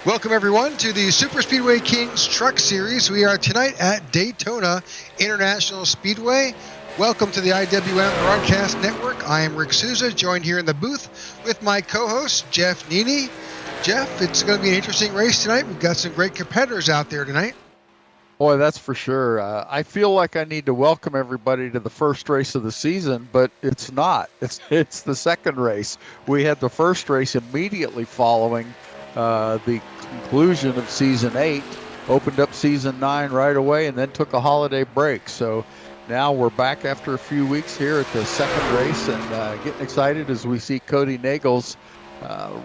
Welcome, everyone, to the Super Speedway Kings Truck Series. We are tonight at Daytona International Speedway. Welcome to the IWM Broadcast Network. I am Rick Souza, joined here in the booth with my co-host, Jeff Neely. Jeff, it's going to be an interesting race tonight. We've got some great competitors out there tonight. Boy, that's for sure. I feel like I need to welcome everybody to the first race of the season, but it's not. It's the second race. We had the first race immediately following the conclusion of season 8, opened up season 9 right away, and then took a holiday break. So now we're back after a few weeks here at the second race, and getting excited as we see Cody Nagels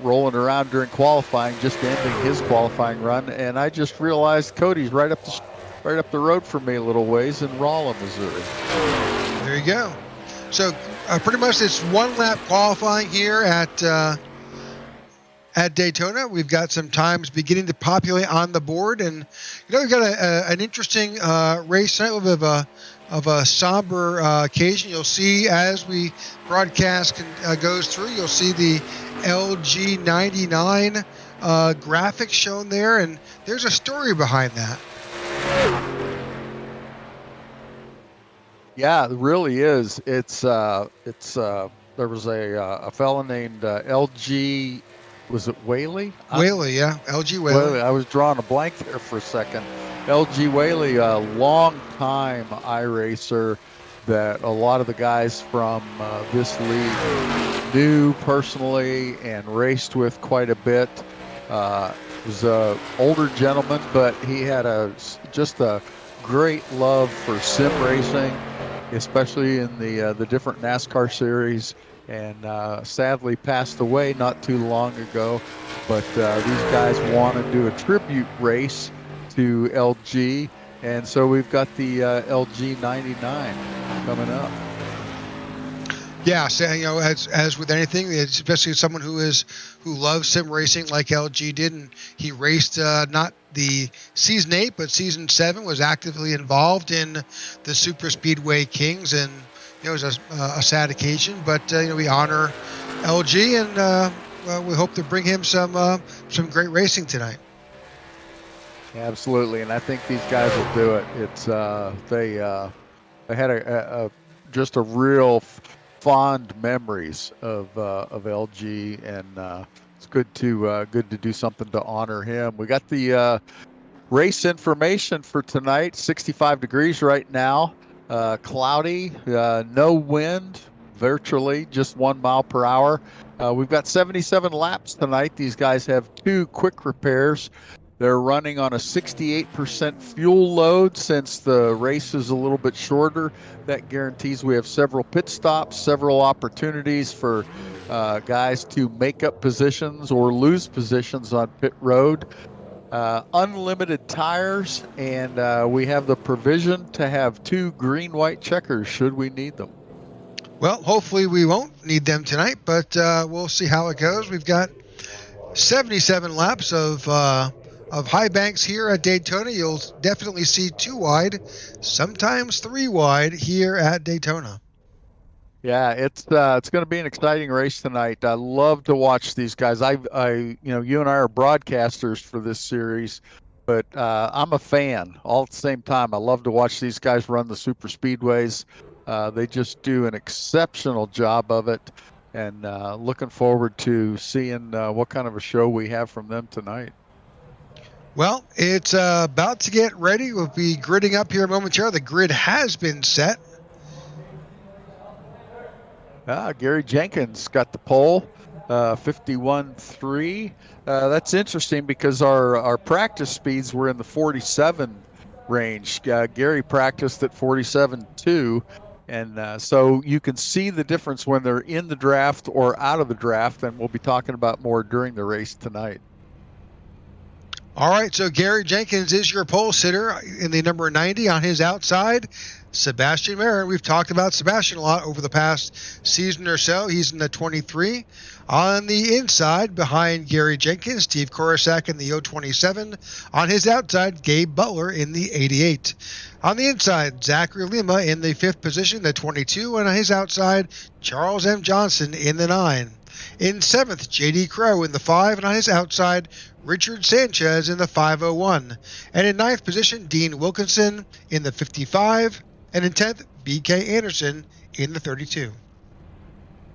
rolling around during qualifying, just ending his qualifying run. And I just realized Cody's right up the road from me a little ways in Rolla, Missouri. There you go. So pretty much it's one lap qualifying here at Daytona. We've got some times beginning to populate on the board, and we've got an interesting race tonight, a little bit of a somber occasion. You'll see as we broadcast goes through, you'll see the LG 99 graphics shown there, and there's a story behind that. Yeah, it really is. It's there was a fellow named LG. Was it Whaley? Whaley, yeah, LG Whaley. I was drawing a blank there for a second. LG Whaley, a long-time iRacer that a lot of the guys from this league knew personally and raced with quite a bit. Was an older gentleman, but he had just a great love for sim racing, especially in the different NASCAR series, and sadly passed away not too long ago. But these guys want to do a tribute race to LG, and so we've got the LG 99 coming up. Yeah, so, as with anything, especially someone who loves sim racing like LG did, and he raced not the season 8 but season 7, was actively involved in the Super Speedway Kings, and it was a sad occasion. But we honor LG, and we hope to bring him some great racing tonight. Absolutely, and I think these guys will do it. It's they had just a real fond memories of LG, and it's good to do something to honor him. We got the race information for tonight. 65 degrees right now, cloudy, no wind, virtually just 1 mile per hour. We've got 77 laps tonight. These guys have 2 quick repairs. They're running on a 68% fuel load since the race is a little bit shorter. That guarantees we have several pit stops, several opportunities for guys to make up positions or lose positions on pit road. Unlimited tires, and we have the provision to have 2 green-white checkers should we need them. Well, hopefully we won't need them tonight, but we'll see how it goes. We've got 77 laps of high banks here at Daytona. You'll definitely see 2 wide, sometimes 3 wide here at Daytona. Yeah, it's going to be an exciting race tonight. I love to watch these guys. You and I are broadcasters for this series, but I'm a fan all at the same time. I love to watch these guys run the super speedways. They just do an exceptional job of it, and looking forward to seeing what kind of a show we have from them tonight. Well, it's about to get ready. We'll be gridding up here momentarily. The grid has been set. Gary Jenkins got the pole, 51.3. That's interesting because our practice speeds were in the 47 range. Gary practiced at 47.2, and so you can see the difference when they're in the draft or out of the draft, and we'll be talking about more during the race tonight. All right, so Gary Jenkins is your pole sitter in the number 90. On his outside, Sebastian Marin. We've talked about Sebastian a lot over the past season or so. He's in the 23. On the inside, behind Gary Jenkins, Steve Korosak in the 027. On his outside, Gabe Butler in the 88. On the inside, Zachary Lima in the 5th position, the 22. And on his outside, Charles M. Johnson in the 9. In 7th, J.D. Crowe in the 5, and on his outside, Richard Sanchez in the 501. And in 9th position, Dean Wilkinson in the 55, and in 10th, B.K. Anderson in the 32.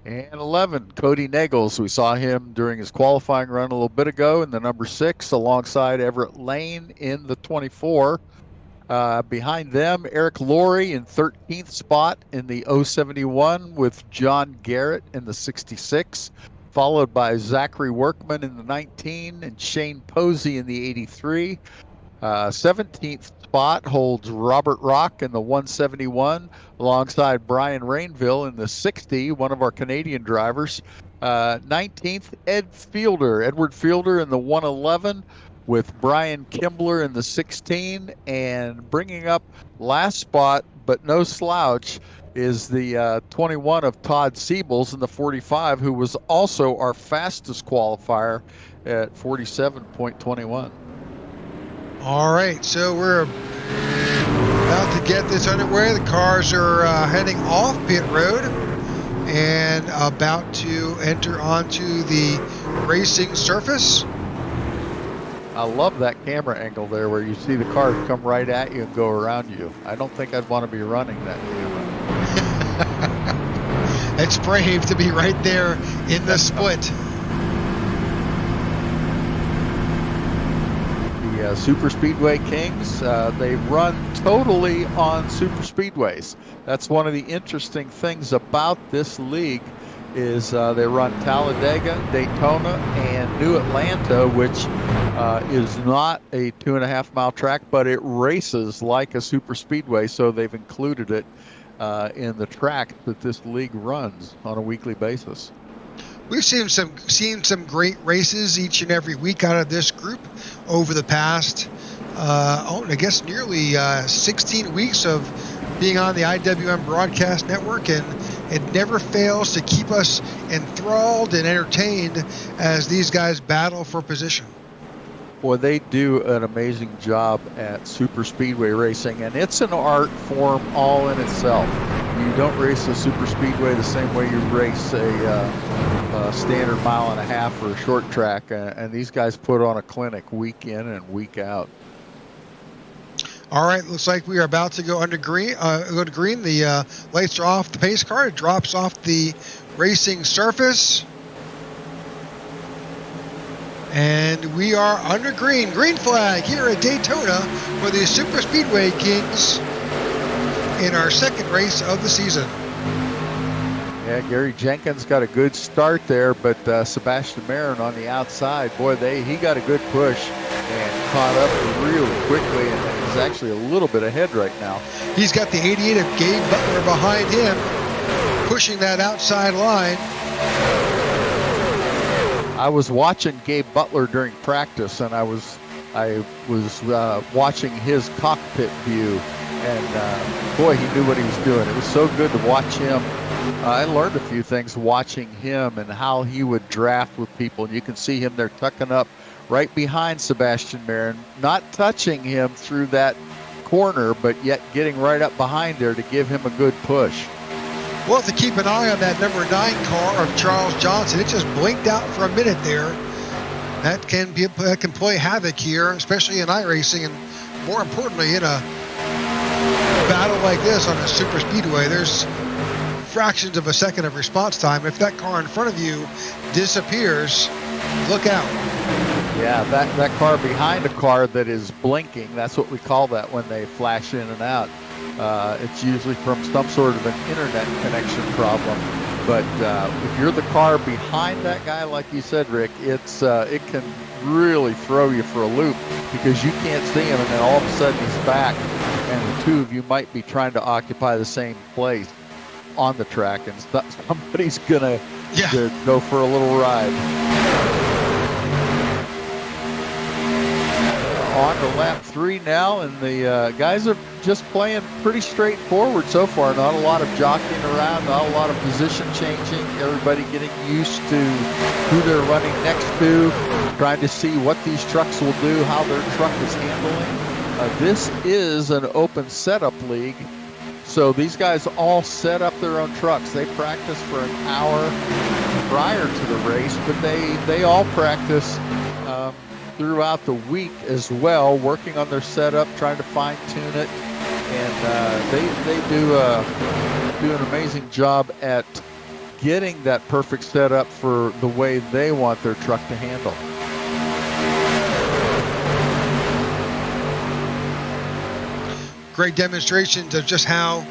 And 11, Cody Nagels. We saw him during his qualifying run a little bit ago in the number 6 alongside Everett Lane in the 24. Behind them, Eric Laurie in 13th spot in the 071 with John Garrett in the 66, followed by Zachary Workman in the 19 and Shane Posey in the 83. 17th spot holds Robert Rock in the 171 alongside Brian Rainville in the 60, one of our Canadian drivers. 19th, Edward Fielder in the 111 with Brian Kimbler in the 16, and bringing up last spot, but no slouch, is the 21 of Todd Siebels in the 45, who was also our fastest qualifier at 47.21. All right, so we're about to get this underway. The cars are heading off pit road and about to enter onto the racing surface. I love that camera angle there where you see the cars come right at you and go around you. I don't think I'd want to be running that camera. It's brave to be right there in the split. The Super Speedway Kings, they run totally on super speedways. That's one of the interesting things about this league is they run Talladega, Daytona, and New Atlanta, which is not a 2.5 mile track, but it races like a super speedway, so they've included it in the track that this league runs on a weekly basis. We've seen some great races each and every week out of this group over the past, I guess, nearly 16 weeks of being on the IWM broadcast network, and it never fails to keep us enthralled and entertained as these guys battle for position. Boy, they do an amazing job at super speedway racing, and it's an art form all in itself. You don't race a super speedway the same way you race a standard 1.5 miles or a short track, and these guys put on a clinic week in and week out. All right, looks like we are about to go green. The lights are off the pace car. It drops off the racing surface. And we are under green. Green flag here at Daytona for the Super Speedway Kings in our second race of the season. Yeah, Gary Jenkins got a good start there, but Sebastian Marin on the outside, boy, he got a good push and caught up really quickly, and he's actually a little bit ahead right now. He's got the 88 of Gabe Butler behind him, pushing that outside line. I was watching Gabe Butler during practice, and I was watching his cockpit view, and boy, he knew what he was doing. It was so good to watch him. I learned a few things watching him and how he would draft with people, and you can see him there tucking up right behind Sebastian Marin, not touching him through that corner, but yet getting right up behind there to give him a good push. We'll have to keep an eye on that number 9 car of Charles Johnson. It just blinked out for a minute there. That can play havoc here, especially in iRacing, and more importantly in a battle like this on a super speedway. There's fractions of a second of response time. If that car in front of you disappears, look out. Yeah, that car behind a car that is blinking, that's what we call that when they flash in and out. It's usually from some sort of an internet connection problem. But if you're the car behind that guy, like you said, Rick, it can really throw you for a loop because you can't see him, and then all of a sudden he's back, and the two of you might be trying to occupy the same place on the track, and somebody's gonna go for a little ride. On to lap 3 now, and the guys are just playing pretty straightforward so far. Not a lot of jockeying around, not a lot of position changing. Everybody getting used to who they're running next to, trying to see what these trucks will do, how their truck is handling. This is an open setup league, so these guys all set up their own trucks. They practice for an hour prior to the race, but they all practice throughout the week as well, working on their setup, trying to fine-tune it, and they do an amazing job at getting that perfect setup for the way they want their truck to handle. Great demonstrations of just how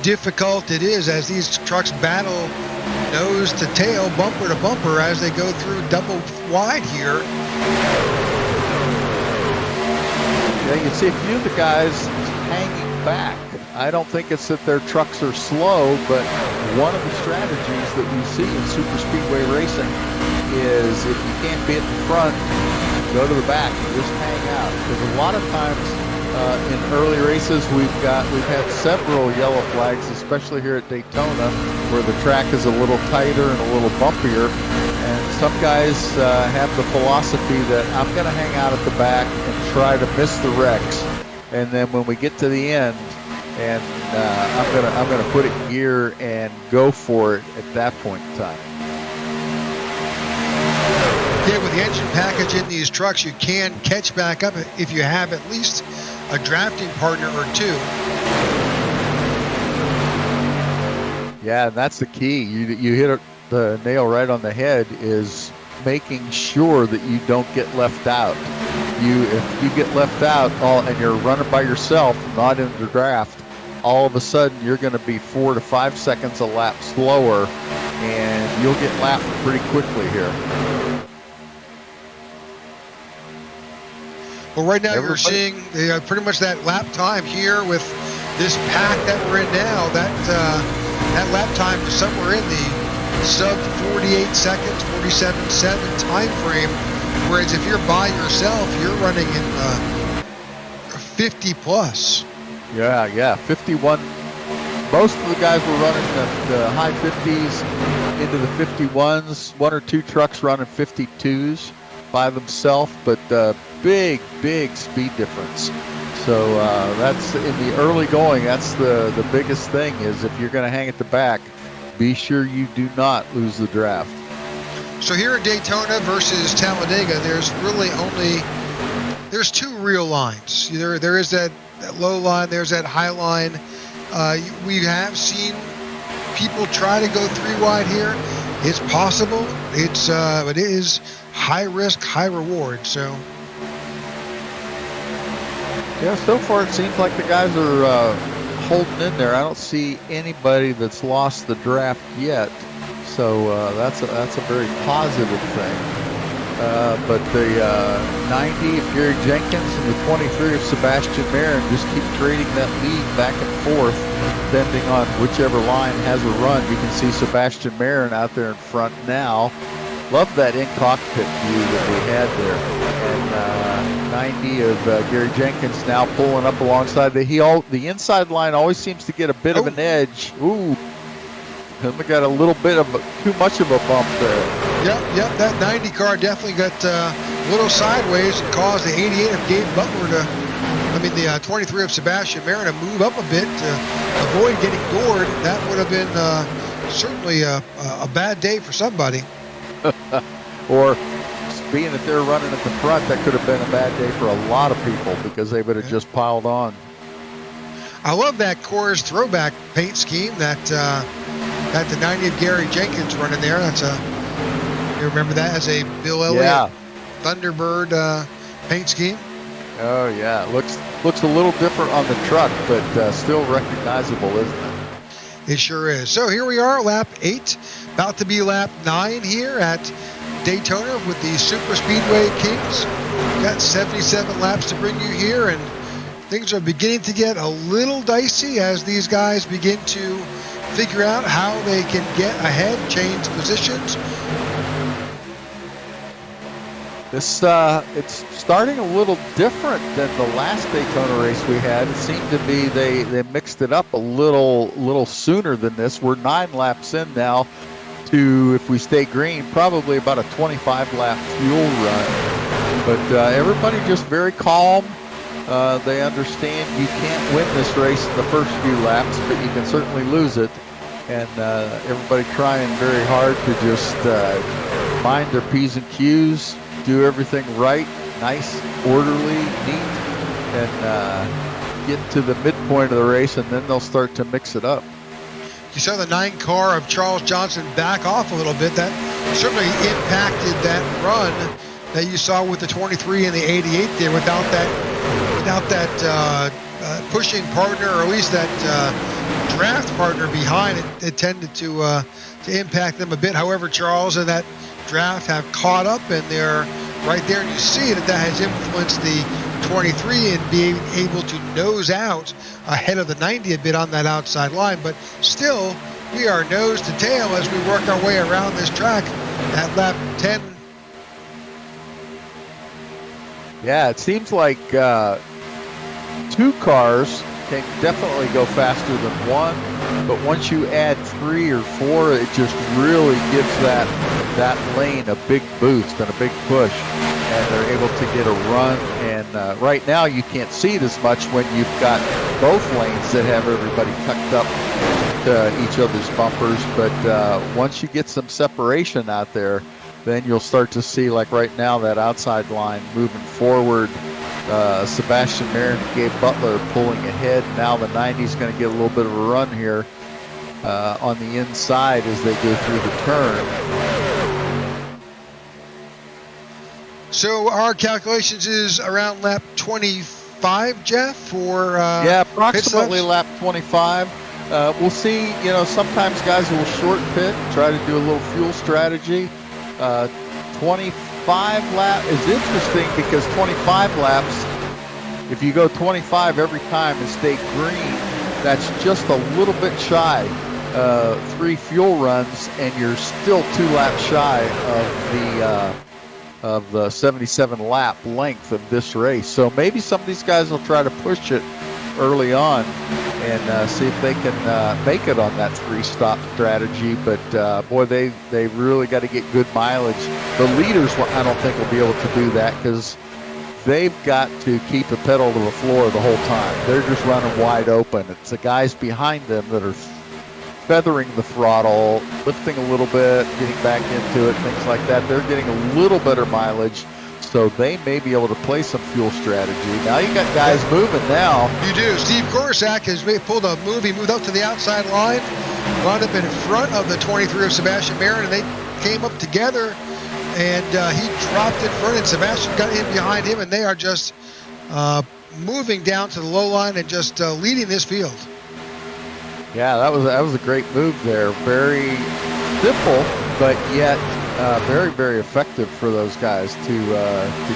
difficult it is as these trucks battle nose to tail, bumper to bumper, as they go through double wide here. Yeah, you can see a few of the guys hanging back. I don't think it's that their trucks are slow, but one of the strategies that we see in super speedway racing is if you can't be at the front, go to the back and just hang out. Because a lot of times in early races we've had several yellow flags, especially here at Daytona, where the track is a little tighter and a little bumpier. And some guys have the philosophy that I'm going to hang out at the back and try to miss the wrecks. And then when we get to the end, and I'm gonna put it in gear and go for it at that point in time. Yeah, with the engine package in these trucks, you can catch back up if you have at least a drafting partner or two. Yeah, and that's the key. You hit the nail right on the head, is making sure that you don't get left out. If you get left out and you're running by yourself, not in the draft, all of a sudden you're going to be 4 to 5 seconds a lap slower, and you'll get lapped pretty quickly here. Well, right now you're seeing pretty much that lap time here with this pack that we're in now. That lap time is somewhere in the sub 48 seconds, 47.7 time frame. Whereas if you're by yourself, you're running in 50 plus. Yeah, 51. Most of the guys were running the high 50s into the 51s. One or two trucks running 52s by themselves, but big speed difference. So that's in the early going. That's the biggest thing, is if you're going to hang at the back, be sure you do not lose the draft. So here at Daytona versus Talladega, there's two real lines. There is that low line, there's that high line. We have seen people try to go 3 wide here. It's possible. It is high risk, high reward. So yeah, so far it seems like the guys are holding in there. I don't see anybody that's lost the draft yet. So that's a very positive thing. But the 90 of Gary Jenkins and the 23 of Sebastian Marin just keep trading that lead back and forth, depending on whichever line has a run. You can see Sebastian Marin out there in front now. Love that in-cockpit view that we had there. And 90 of Gary Jenkins now pulling up alongside. The inside line always seems to get a bit of an edge. Ooh. And we got a little bit of too much of a bump there. Yep. That 90 car definitely got a little sideways and caused the 88 of Gabe Butler the 23 of Sebastian Marin to move up a bit to avoid getting doored. That would have been certainly a bad day for somebody. Or being that they're running at the front, that could have been a bad day for a lot of people, because they would have just piled on. I love that Coors throwback paint scheme that the 90 of Gary Jenkins running there. You remember that as a Bill Elliott Thunderbird paint scheme? Oh yeah, it looks a little different on the truck, but still recognizable, isn't it? It sure is. So here we are, lap 8, about to be lap 9 here at Daytona with the Super Speedway Kings. Got 77 laps to bring you here, and things are beginning to get a little dicey as these guys begin to figure out how they can get ahead, change positions. It's starting a little different than the last Daytona race we had. It seemed to be they mixed it up a little sooner than this. We're 9 laps in now to, if we stay green, probably about a 25 lap fuel run. But everybody just very calm. They understand you can't win this race in the first few laps, but you can certainly lose it. and everybody trying very hard to just mind their P's and Q's, do everything right, nice, orderly, neat, and get to the midpoint of the race, and then they'll start to mix it up. You saw the 9 car of Charles Johnson back off a little bit. That certainly impacted that run that you saw with the 23 and the 88 there. Without that pushing partner, or at least that draft partner behind it, it tended to impact them a bit. However, Charles and that draft have caught up, and they're right there, and you see that has influenced the 23 in being able to nose out ahead of the 90 a bit on that outside line. But still, we are nose to tail as we work our way around this track at lap 10. Yeah, it seems like 2 cars can definitely go faster than 1, but once you add 3 or 4, it just really gives that lane a big boost and a big push, and they're able to get a run. And right now you can't see it as much when you've got both lanes that have everybody tucked up to each other's bumpers, but once you get some separation out there, then you'll start to see, like right now, that outside line moving forward. Sebastian Marin and Gabe Butler pulling ahead. Now the 90's going to get a little bit of a run here on the inside as they go through the turn. So our calculations is around lap 25, Jeff, for yeah, approximately lap 25. We'll see. You know, sometimes guys will short pit, try to do a little fuel strategy. 25 lap is interesting because 25 laps, if you go 25 every time and stay green, that's just a little bit shy. 3 fuel runs, and you're still 2 laps shy of the 77 lap length of this race. So maybe some of these guys will try to push it early on and see if they can make it on that 3-stop strategy. But boy, they really got to get good mileage. The leaders, I don't think, will be able to do that because they've got to keep the pedal to the floor the whole time. They're just running wide open. It's the guys behind them that are feathering the throttle, lifting a little bit, getting back into it, things like that. They're getting a little better mileage, so they may be able to play some fuel strategy. Now you got guys moving now. You do. Steve Korsak has pulled a move. He moved up to the outside line, wound up in front of the 23 of Sebastian Marin, and they came up together, and he dropped in front, and Sebastian got in behind him, and they are just moving down to the low line and just leading this field. Yeah, that was a great move there. Very simple, but yet very, very effective for those guys to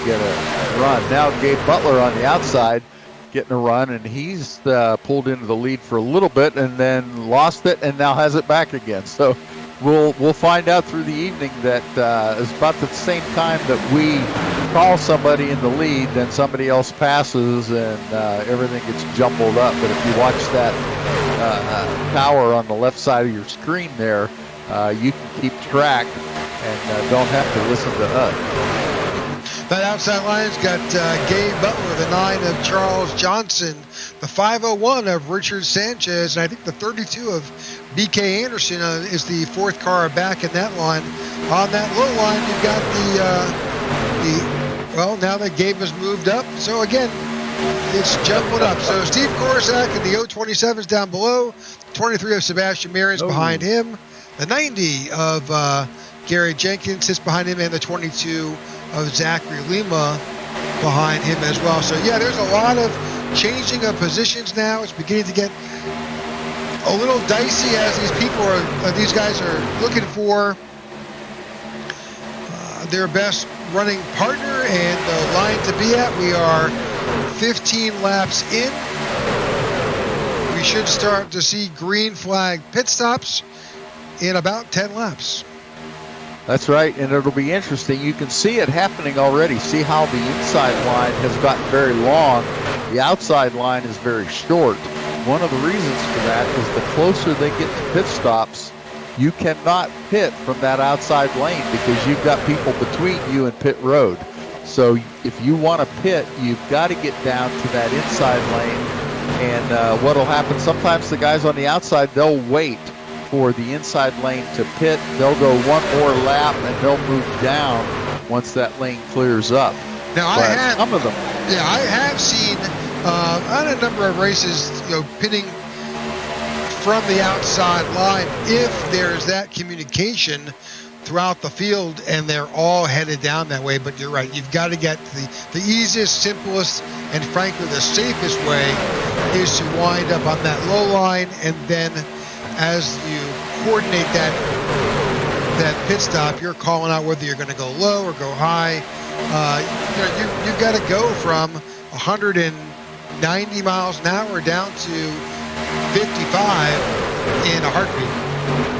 get a run. Now Gabe Butler on the outside getting a run, and he's pulled into the lead for a little bit and then lost it and now has it back again. So we'll find out through the evening that it's about the same time that we call somebody in the lead, then somebody else passes and everything gets jumbled up. But if you watch that tower on the left side of your screen there, you can keep track and don't have to listen to us. That outside line's got Gabe Butler, the 9 of Charles Johnson, the 501 of Richard Sanchez, and I think the 32 of BK Anderson is the 4th car back in that line. On that low line, you've got well, now that Gabe has moved up, so again, it's jumping up. So Steve Korsak and the 027's down below, 23 of Sebastian Marin's behind him, the 90 of Gary Jenkins sits behind him, and the 22 of Zachary Lima behind him as well. So yeah, there's a lot of changing of positions now. It's beginning to get a little dicey as these guys are looking for their best running partner and the line to be at. We are 15 laps in. We should start to see green flag pit stops in about 10 laps. That's right, and it'll be interesting. You can see it happening already. See how the inside line has gotten very long. The outside line is very short. One of the reasons for that is the closer they get to pit stops, you cannot pit from that outside lane because you've got people between you and pit road. So if you want to pit, you've got to get down to that inside lane. And what will happen, sometimes the guys on the outside, they'll wait for the inside lane to pit. They'll go one more lap and they'll move down once that lane clears up. Now, some of them. Yeah, I have seen on a number of races, pitting from the outside line if there's that communication throughout the field and they're all headed down that way. But you're right, you've got to get the easiest, simplest, and frankly the safest way is to wind up on that low line, and then as you coordinate that pit stop, you're calling out whether you're going to go low or go high. You've got to go from 190 miles an hour down to 55 in a heartbeat.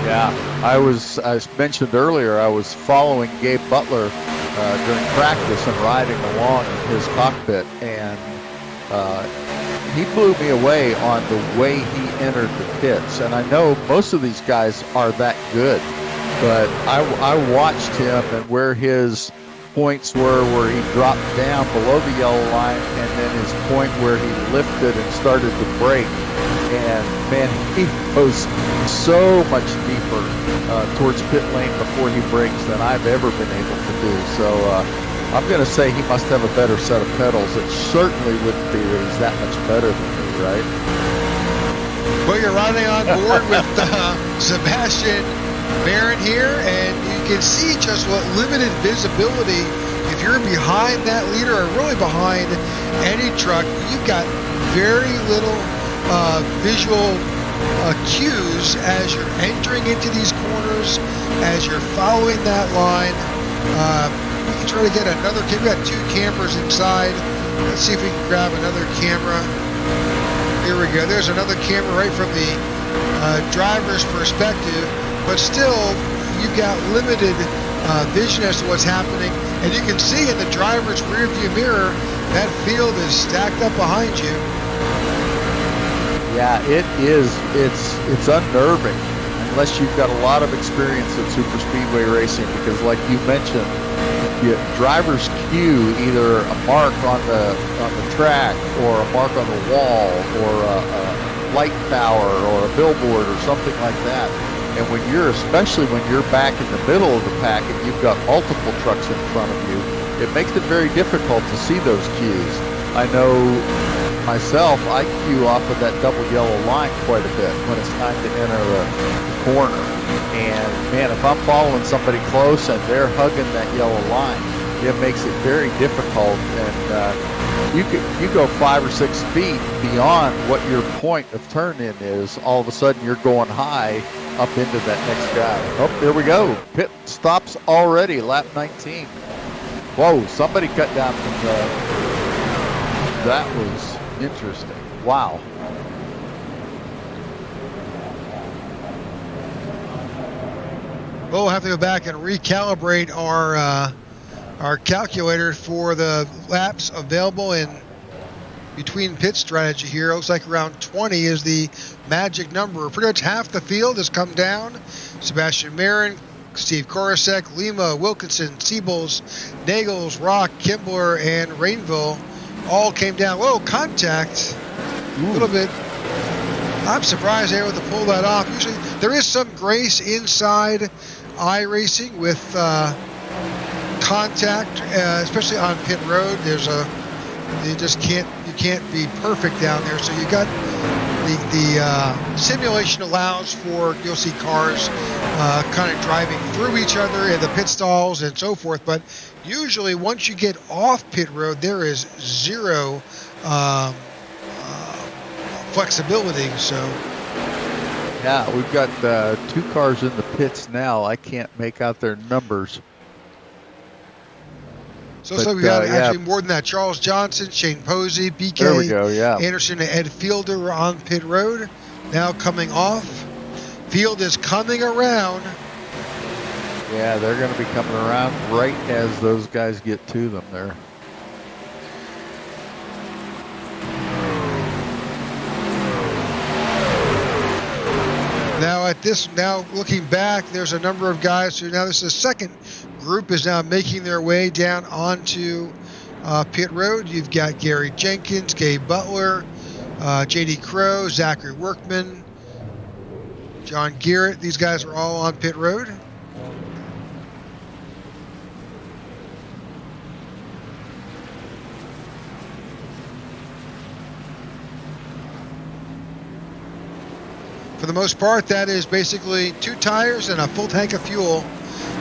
Yeah, I mentioned earlier, I was following Gabe Butler during practice and riding along in his cockpit, and he blew me away on the way he entered the pits. And I know most of these guys are that good, but I watched him and where his points were, where he dropped down below the yellow line, and then his point where he lifted and started to brake. And man, he goes so much deeper towards pit lane before he brakes than I've ever been able to do. So I'm going to say he must have a better set of pedals. It certainly wouldn't be that he's that much better than me, right? Well, you're riding on board with Sebastian Marin here, and you can see just what limited visibility. If you're behind that leader or really behind any truck, you've got very little visual cues as you're entering into these corners, as you're following that line. We can try to get another. We've got two campers inside. Let's see if we can grab another camera. Here we go. There's another camera right from the driver's perspective, but still you've got limited vision as to what's happening. And you can see in the driver's rear view mirror that field is stacked up behind you. Yeah, it is. It's unnerving unless you've got a lot of experience in super speedway racing, because like you mentioned, drivers cue either a mark on the track or a mark on the wall or a light tower or a billboard or something like that. And especially when you're back in the middle of the pack and you've got multiple trucks in front of you, it makes it very difficult to see those cues. I know myself, I cue off of that double yellow line quite a bit when it's time to enter the corner. And man, if I'm following somebody close and they're hugging that yellow line, it makes it very difficult. And you go 5 or 6 feet beyond what your point of turn in is, all of a sudden you're going high up into that next guy. Oh, there we go. Pit stops already, lap 19. Whoa, somebody cut down from that was interesting. Wow. We'll have to go back and recalibrate our calculator for the laps available in between pit strategy here. It looks like around 20 is the magic number. Pretty much half the field has come down. Sebastian Marin, Steve Korosek, Lima, Wilkinson, Siebels, Nagels, Rock, Kimbler, and Rainville all came down. Whoa, contact. A little bit. I'm surprised they were able to pull that off. Usually there is some grace inside iRacing with contact, especially on pit road. You can't be perfect down there. So you got the simulation allows for, you'll see cars kind of driving through each other in the pit stalls and so forth. But usually once you get off pit road, there is zero flexibility. So yeah, we've got 2 cars in the pits now. I can't make out their numbers. So we got actually more than that. Charles Johnson, Shane Posey, BK there we go, yeah. Anderson, and Ed Fielder are on pit road. Now coming off. Field is coming around. Yeah, they're going to be coming around right as those guys get to them there. Now looking back, there's a number of guys who now this is the second group is now making their way down onto pit road. You've got Gary Jenkins, Gabe Butler, J.D. Crow, Zachary Workman, John Garrett. These guys are all on pit road. For the most part, that is basically 2 tires and a full tank of fuel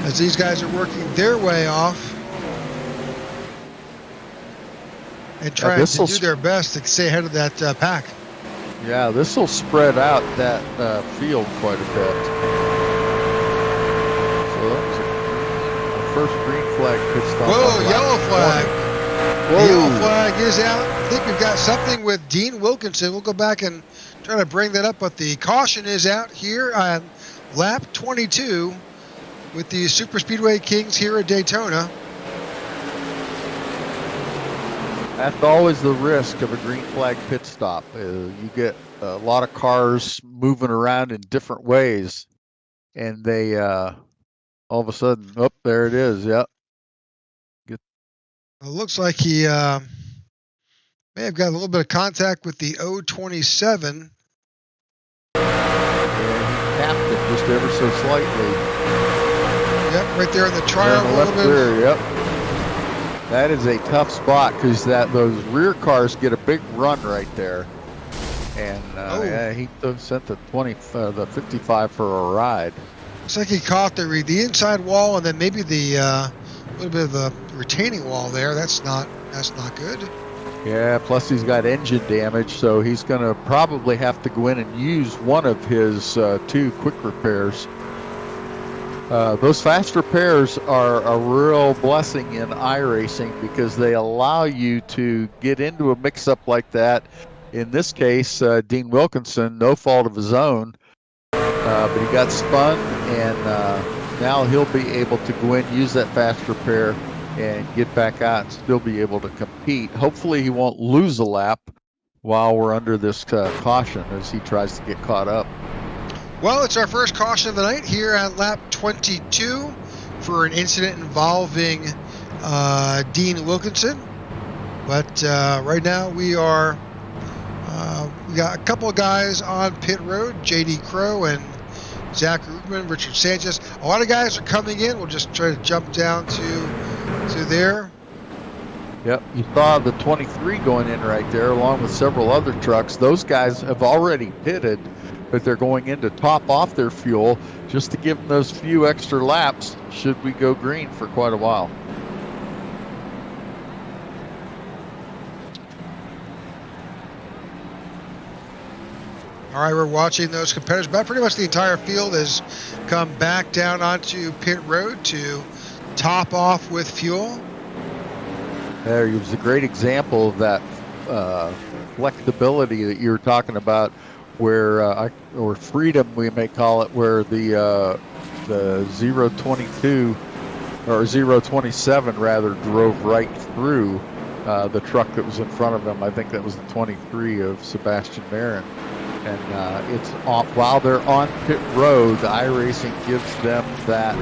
as these guys are working their way off and trying to do their best to stay ahead of that pack. Yeah, this will spread out that field quite a bit. So that was a first green flag pit stop. Whoa, yellow flag. The yellow flag is out. I think we've got something with Dean Wilkinson. We'll go back and try to bring that up, but the caution is out here on lap 22 with the Super Speedway Kings here at Daytona. That's always the risk of a green flag pit stop. You get a lot of cars moving around in different ways, and they all of a sudden, oh, there it is. Yep. It looks like he may have got a little bit of contact with the 027. Yeah, he tapped it just ever so slightly. Yep, right there in the trial a little bit. Rear, yep. That is a tough spot because those rear cars get a big run right there. And yeah, he sent the 55 for a ride. Looks like he caught the inside wall and then maybe the little bit of the retaining wall there. That's not good. Yeah, plus he's got engine damage, so he's going to probably have to go in and use one of his 2 quick repairs. Those fast repairs are a real blessing in iRacing because they allow you to get into a mix-up like that. In this case, Dean Wilkinson, no fault of his own, but he got spun, and now he'll be able to go in, use that fast repair, and get back out and still be able to compete. Hopefully he won't lose a lap while we're under this caution as he tries to get caught up. Well, it's our first caution of the night here on lap 22 for an incident involving Dean Wilkinson. But right now we got a couple of guys on pit road, JD Crow and Zach Rubin, Richard Sanchez. A lot of guys are coming in. We'll just try to jump down to there. Yep, you saw the 23 going in right there along with several other trucks. Those guys have already pitted, but they're going in to top off their fuel just to give them those few extra laps should we go green for quite a while. All right, we're watching those competitors, but pretty much the entire field has come back down onto pit road to top off with fuel. There was a great example of that flexibility that you were talking about, where or freedom we may call it, where the 022 or 027 rather drove right through the truck that was in front of him. I think that was the 23 of Sebastian Marin. And it's while they're on pit road, iRacing gives them that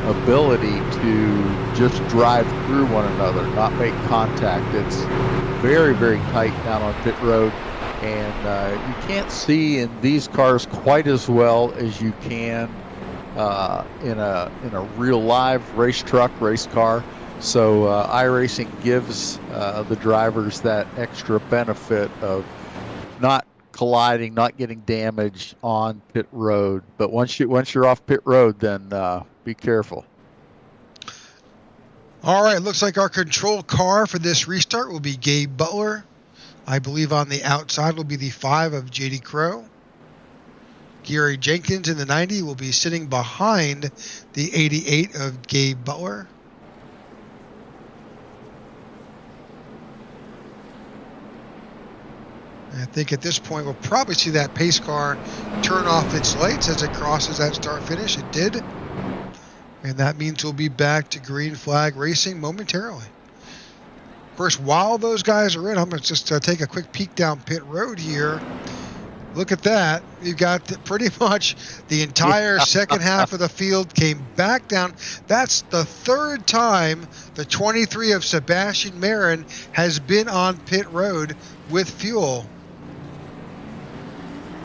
ability to just drive through one another, not make contact. It's very, very tight down on pit road, and you can't see in these cars quite as well as you can in a real live race car. So iRacing gives the drivers that extra benefit of not colliding, not getting damaged on pit road. But once you're off pit road, then be careful. All right, looks like our control car for this restart will be Gabe Butler. I believe on the outside will be the 5 of JD Crow. Gary Jenkins in the 90 will be sitting behind the 88 of Gabe Butler. I think at this point we'll probably see that pace car turn off its lights as it crosses that start finish. It did. And that means we'll be back to green flag racing momentarily. First, while those guys are in, I'm going to just take a quick peek down pit road here. Look at that. You've got pretty much the entire second half of the field came back down. That's the 3rd time the 23 of Sebastian Marin has been on pit road with fuel.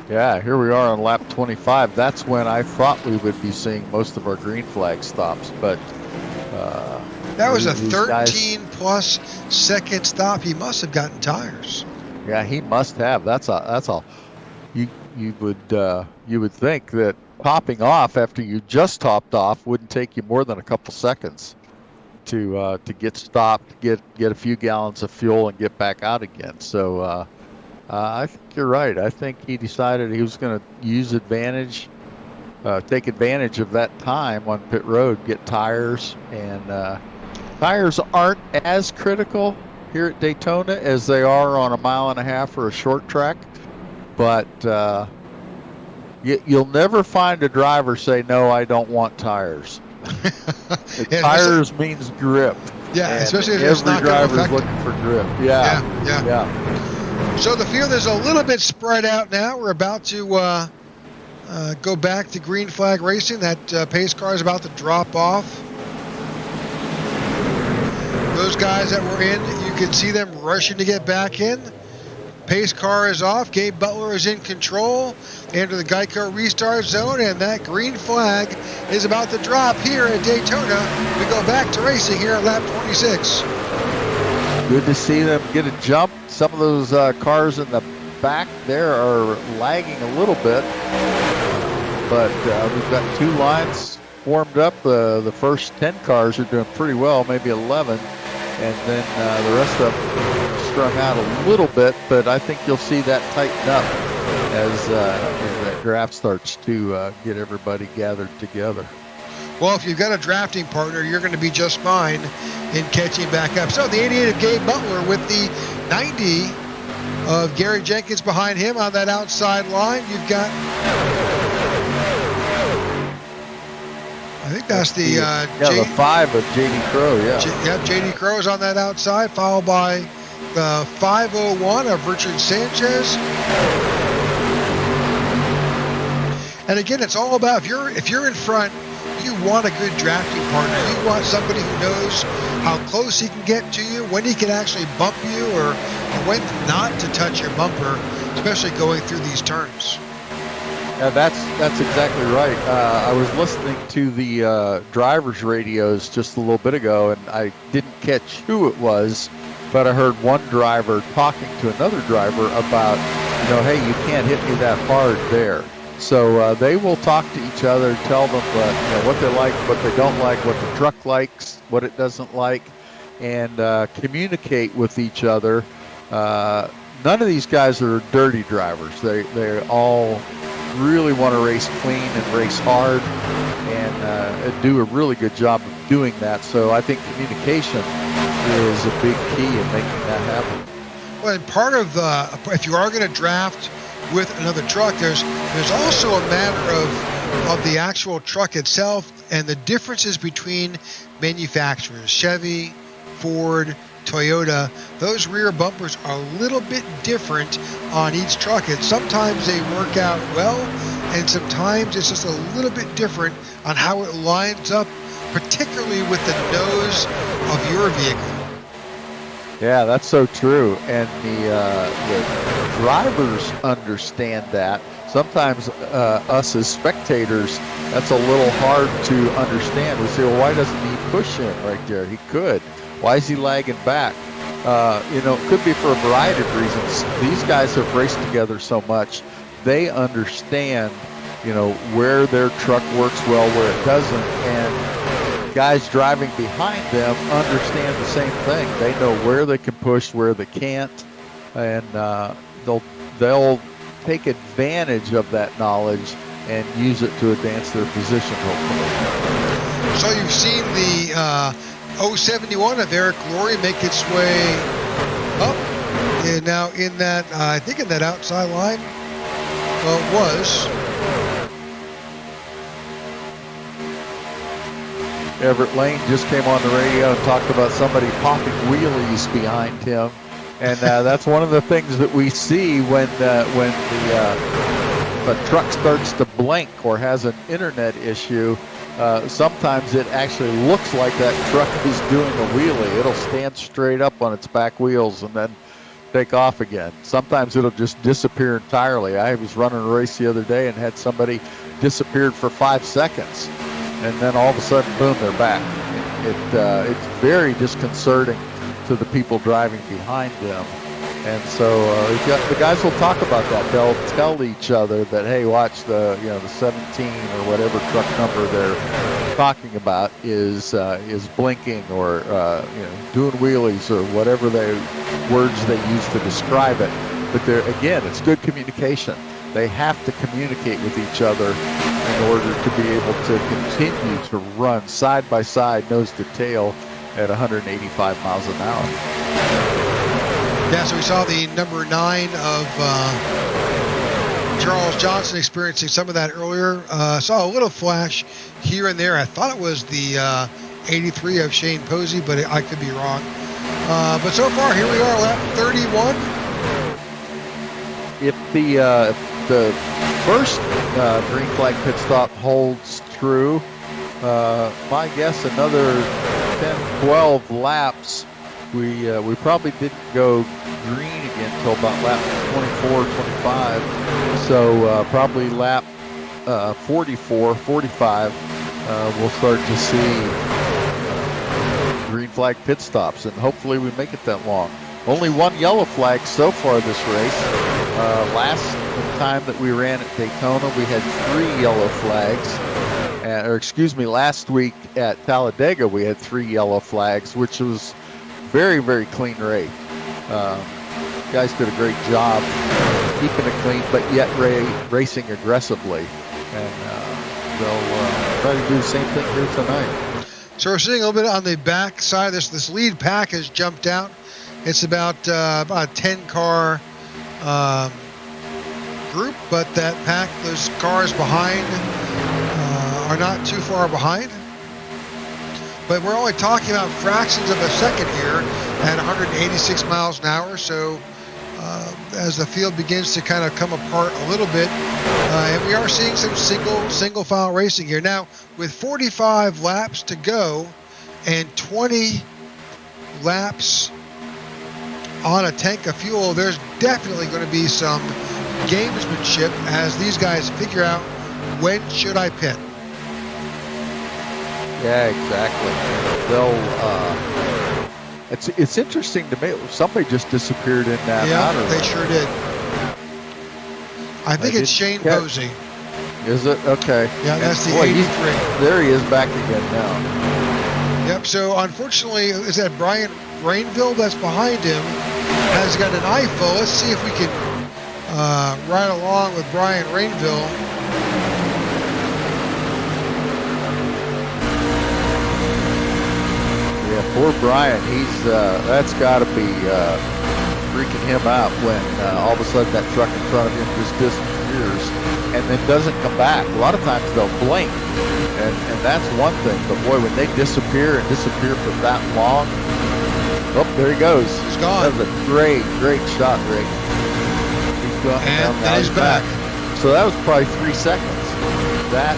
Yeah, here we are on lap 25. That's when I thought we would be seeing most of our green flag stops, but that was a these guys, 13+ second stop. He must have gotten tires. yeah, he must have. That's all. You would think that topping off after you just topped off wouldn't take you more than a couple seconds to get stopped, get a few gallons of fuel, and get back out again. So I think you're right. I think he decided he was going to take advantage of that time on pit road, get tires, and tires aren't as critical here at Daytona as they are on a 1.5 miles or a short track. But you'll never find a driver say, "No, I don't want tires." Yeah, tires means grip. Yeah, and especially if it's every not going to driver's affect looking for grip. Yeah. So the field is a little bit spread out now. We're about to go back to green flag racing. That pace car is about to drop off. Those guys that were in, you can see them rushing to get back in. Pace car is off. Gabe Butler is in control. Enter the Geico restart zone, and that green flag is about to drop here at Daytona. We go back to racing here at lap 26. Good to see them get a jump. Some of those cars in the back there are lagging a little bit, but we've got 2 lines formed up. The first 10 cars are doing pretty well, maybe 11, and then the rest of them strung out a little bit, but I think you'll see that tighten up as that draft starts to get everybody gathered together. Well, if you've got a drafting partner, you're going to be just fine in catching back up. So the 88 of Gabe Butler with the 90 of Gary Jenkins behind him on that outside line. You've got, I think that's the the 5 of J.D. Crow, J.D. Crow's on that outside, followed by the 501 of Richard Sanchez. And again, it's all about if you're in front, you want a good drafting partner. You want somebody who knows how close he can get to you, when he can actually bump you, or when not to touch your bumper, especially going through these turns. Yeah, that's exactly right. I was listening to the driver's radios just a little bit ago, and I didn't catch who it was, but I heard one driver talking to another driver about, hey, you can't hit me that hard there. So they will talk to each other, tell them what they like, what they don't like, what the truck likes, what it doesn't like, and communicate with each other. None of these guys are dirty drivers. They all really want to race clean and race hard and do a really good job of doing that. So I think communication is a big key in making that happen. Well, and part of if you are going to draft with another truck, there's also a matter of the actual truck itself and the differences between manufacturers. Chevy, Ford, Toyota, those rear bumpers are a little bit different on each truck, and sometimes they work out well, and sometimes it's just a little bit different on how it lines up, particularly with the nose of your vehicle. Yeah, that's so true, and the drivers understand that. Sometimes us as spectators, that's a little hard to understand. We say, well, why doesn't he push him right there? He could. Why is he lagging back? It could be for a variety of reasons. These guys have raced together so much. They understand, where their truck works well, where it doesn't, and guys driving behind them understand the same thing. They know where they can push, where they can't, and they'll take advantage of that knowledge and use it to advance their position, hopefully. So you've seen the 071 of Eric Laurie make its way up, and now in that, I think in that outside line, it was. Everett Lane just came on the radio and talked about somebody popping wheelies behind him, and that's one of the things that we see when the truck starts to blink or has an internet issue. Sometimes it actually looks like that truck is doing a wheelie. It'll stand straight up on its back wheels and then take off again. Sometimes it'll just disappear entirely. I was running a race the other day and had somebody disappeared for 5 seconds, and then all of a sudden, boom, they're back. It's very disconcerting to the people driving behind them. And so the guys will talk about that. They'll tell each other that, hey, watch the 17 or whatever truck number they're talking about is blinking or doing wheelies or whatever words they use to describe it. But again, it's good communication. They have to communicate with each other in order to be able to continue to run side by side, nose to tail, at 185 miles an hour. Yeah, so we saw the number 9 of Charles Johnson experiencing some of that earlier. Saw a little flash here and there. I thought it was the 83 of Shane Posey, but I could be wrong. But so far, here we are, lap 31. If the first green flag pit stop holds true, my guess another 10, 12 laps. We probably didn't go green again until about lap 24, 25. So probably lap 44, 45, we'll start to see green flag pit stops, and hopefully we make it that long. Only one yellow flag so far this race. Last time that we ran at Daytona, we had 3 yellow flags. Last week at Talladega, we had 3 yellow flags, which was very, very clean race. Guys did a great job keeping it clean, but yet racing aggressively. And they'll try to do the same thing here tonight. So we're seeing a little bit on the back side. This lead pack has jumped out. It's about a 10-car group, but that pack, those cars behind, are not too far behind. But we're only talking about fractions of a second here at 186 miles an hour. So as the field begins to kind of come apart a little bit, and we are seeing some single file racing here. Now, with 45 laps to go and 20 laps on a tank of fuel, there's definitely going to be some gamesmanship as these guys figure out, when should I pit? Yeah, exactly. It's interesting to me. Somebody just disappeared in that. Yeah, they sure did. I think it's Shane Posey. Is it? Okay. Yeah, that's the 83. There he is back again now. Yep. So unfortunately, is that Brian Rainville that's behind him has got an eyeful. Let's see if we can ride along with Brian Rainville. Poor Brian, that's got to be freaking him out when all of a sudden that truck in front of him just disappears and then doesn't come back. A lot of times they'll blink, and that's one thing. But boy, when they disappear for that long, oh, there he goes. He's gone. That was a great shot, Rick. He's gone. And now he's back. So that was probably 3 seconds. That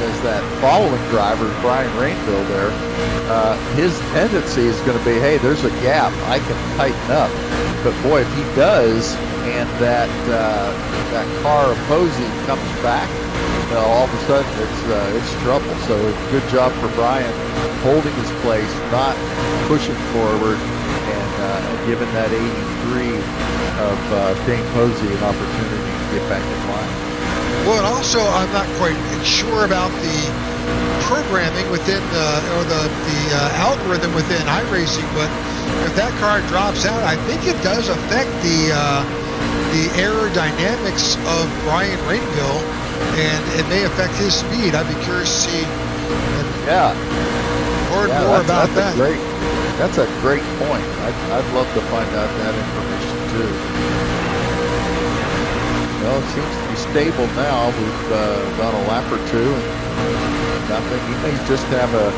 as that following driver, Brian Rainville there, his tendency is going to be, hey, there's a gap, I can tighten up. But boy, if he does, and that car opposing comes back, all of a sudden it's trouble. So good job for Brian holding his place, not pushing forward, and giving that 83 of Shane Posey an opportunity to get back in line. Well, and also, I'm not quite sure about the programming within the algorithm within iRacing, but if that car drops out, I think it does affect the aerodynamics of Brian Rainville, and it may affect his speed. I'd be curious to see more about that. That's a great point. I'd love to find out that information too. Well, it seems to be stable now. We've gone a lap or two, and nothing. He may just have a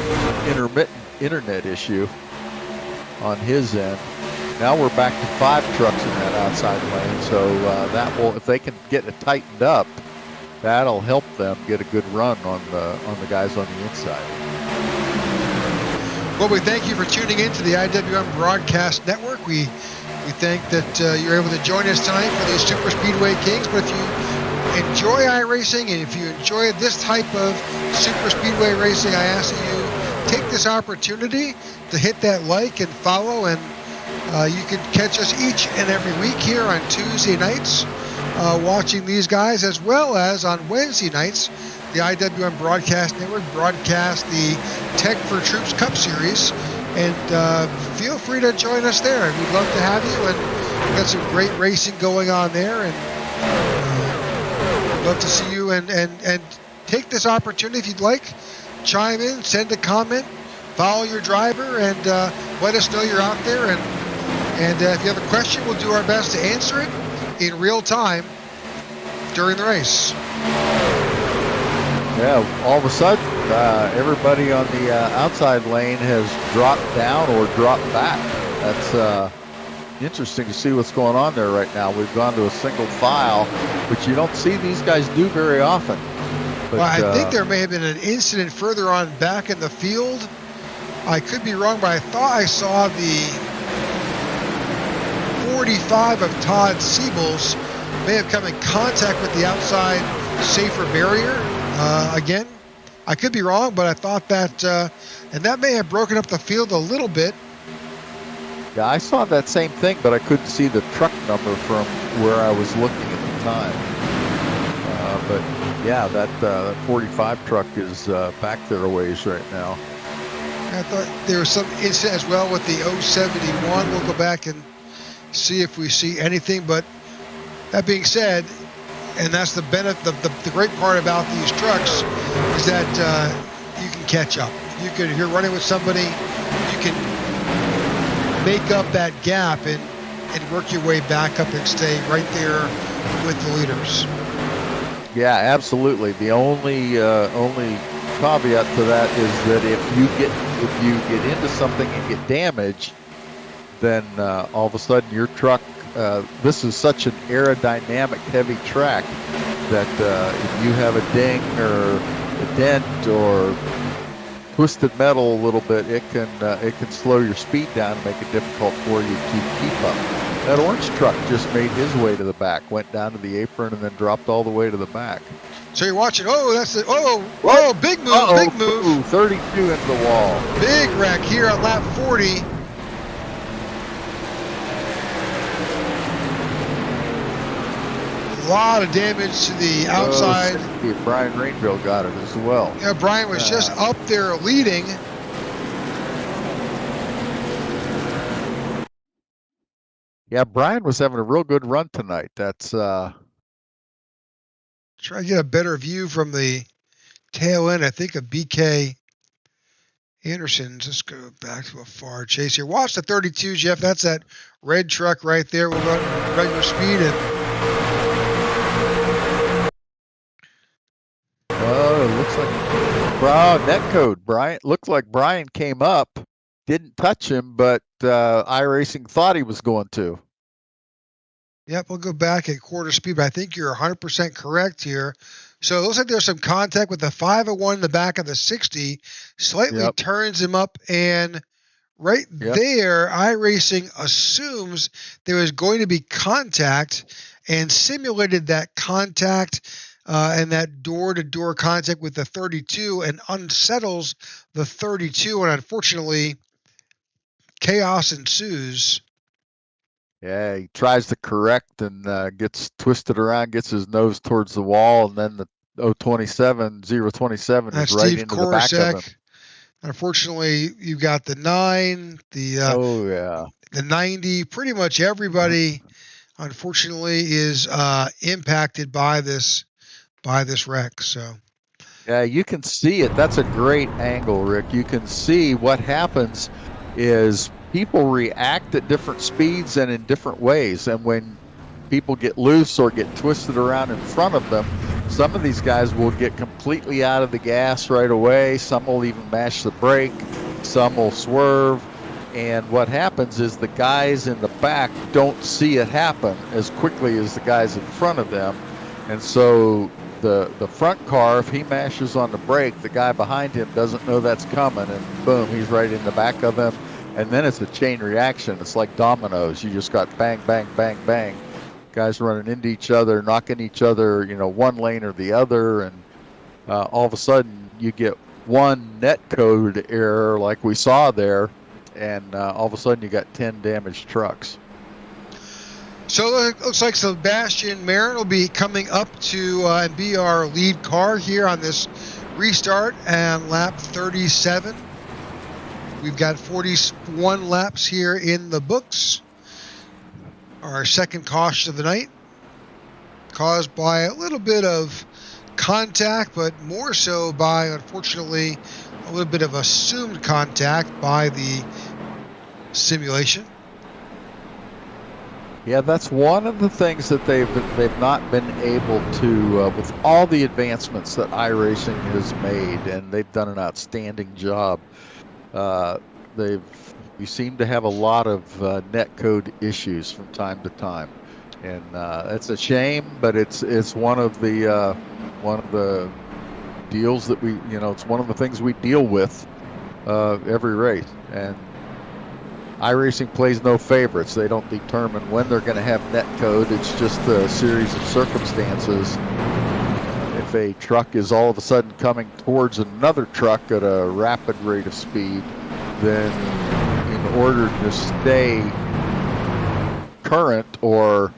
intermittent internet issue on his end. Now we're back to 5 trucks in that outside lane, so that will, if they can get it tightened up, that'll help them get a good run on the guys on the inside. Well, we thank you for tuning in to the IWM Broadcast Network. We think that you're able to join us tonight for these Super Speedway Kings. But if you enjoy iRacing and if you enjoy this type of Super Speedway racing, I ask that you take this opportunity to hit that like and follow. And you can catch us each and every week here on Tuesday nights watching these guys, as well as on Wednesday nights. The IWM Broadcast Network broadcast the Tech for Troops Cup Series, and feel free to join us there. We'd love to have you, and we've got some great racing going on there, and love to see you. And take this opportunity if you'd like, chime in, send a comment, follow your driver, and let us know you're out there. And if you have a question, we'll do our best to answer it in real time during the race. Yeah, all of a sudden, everybody on the outside lane has dropped down or dropped back. That's interesting to see what's going on there right now. We've gone to a single file, which you don't see these guys do very often. But, well, I think there may have been an incident further on back in the field. I could be wrong, but I thought I saw the 45 of Todd Siebel's may have come in contact with the outside safer barrier. Again, I could be wrong, but I thought that, and that may have broken up the field a little bit. Yeah, I saw that same thing, but I couldn't see the truck number from where I was looking at the time. But yeah, that 45 truck is back there a ways right now. I thought there was some incident as well with the 071. We'll go back and see if we see anything. But that being said, and that's the benefit, the great part about these trucks is that you can catch up. If you're running with somebody, you can make up that gap and work your way back up and stay right there with the leaders. Yeah, absolutely. The only caveat to that is that if you get into something and get damaged, then all of a sudden your truck. This is such an aerodynamic heavy track that if you have a ding or a dent or twisted metal a little bit, it can slow your speed down and make it difficult for you to keep up. That orange truck just made his way to the back, went down to the apron, and then dropped all the way to the back. So you're watching. Oh, that's the. Big move! Uh-oh, big move! Ooh, 32 into the wall. Big wreck here on lap 40. A lot of damage to the outside. Brian Rainville got it as well. Yeah, Brian was just up there leading. Yeah, Brian was having a real good run tonight. That's try to get a better view from the tail end, I think, of BK Anderson's. Let's go back to a far chase here. Watch the 32, Jeff. That's that red truck right there. We'll run regular speed and. Oh, it looks like net code. Brian looks like Brian came up, didn't touch him, but iRacing thought he was going to. Yep, we'll go back at quarter speed, but I think you're 100% correct here. So it looks like there's some contact with the 501 in the back of the 60, slightly turns him up, and right there, iRacing assumes there was going to be contact and simulated that contact and that door-to-door contact with the 32 and unsettles the 32, and unfortunately, chaos ensues. Yeah, he tries to correct and gets twisted around, gets his nose towards the wall, and then the 027 is right Steve into the back of him. Unfortunately, you've got the 9, the 90. Pretty much everybody, unfortunately, is impacted by this wreck. So. Yeah, you can see it. That's a great angle, Rick. You can see what happens is people react at different speeds and in different ways. And when people get loose or get twisted around in front of them, some of these guys will get completely out of the gas right away. Some will even mash the brake. Some will swerve. And what happens is the guys in the back don't see it happen as quickly as the guys in front of them. And so the front car, if he mashes on the brake, the guy behind him doesn't know that's coming, and boom, he's right in the back of him. And then it's a chain reaction. It's like dominoes. You just got bang, bang, bang, bang. Guys running into each other, knocking each other, one lane or the other, and all of a sudden you get one net code error like we saw there, and all of a sudden you got 10 damaged trucks. So it looks like Sebastian Marin will be coming up to and be our lead car here on this restart and lap 37. We've got 41 laps here in the books. Our second caution of the night, caused by a little bit of contact, but more so by, unfortunately, a little bit of assumed contact by the simulation. Yeah, that's one of the things that they've not been able to, with all the advancements that iRacing has made, and they've done an outstanding job. You seem to have a lot of netcode issues from time to time, and it's a shame. But it's one of the deals that it's one of the things we deal with every race. And iRacing plays no favorites. They don't determine when they're going to have netcode. It's just a series of circumstances. If a truck is all of a sudden coming towards another truck at a rapid rate of speed, then in order to stay current or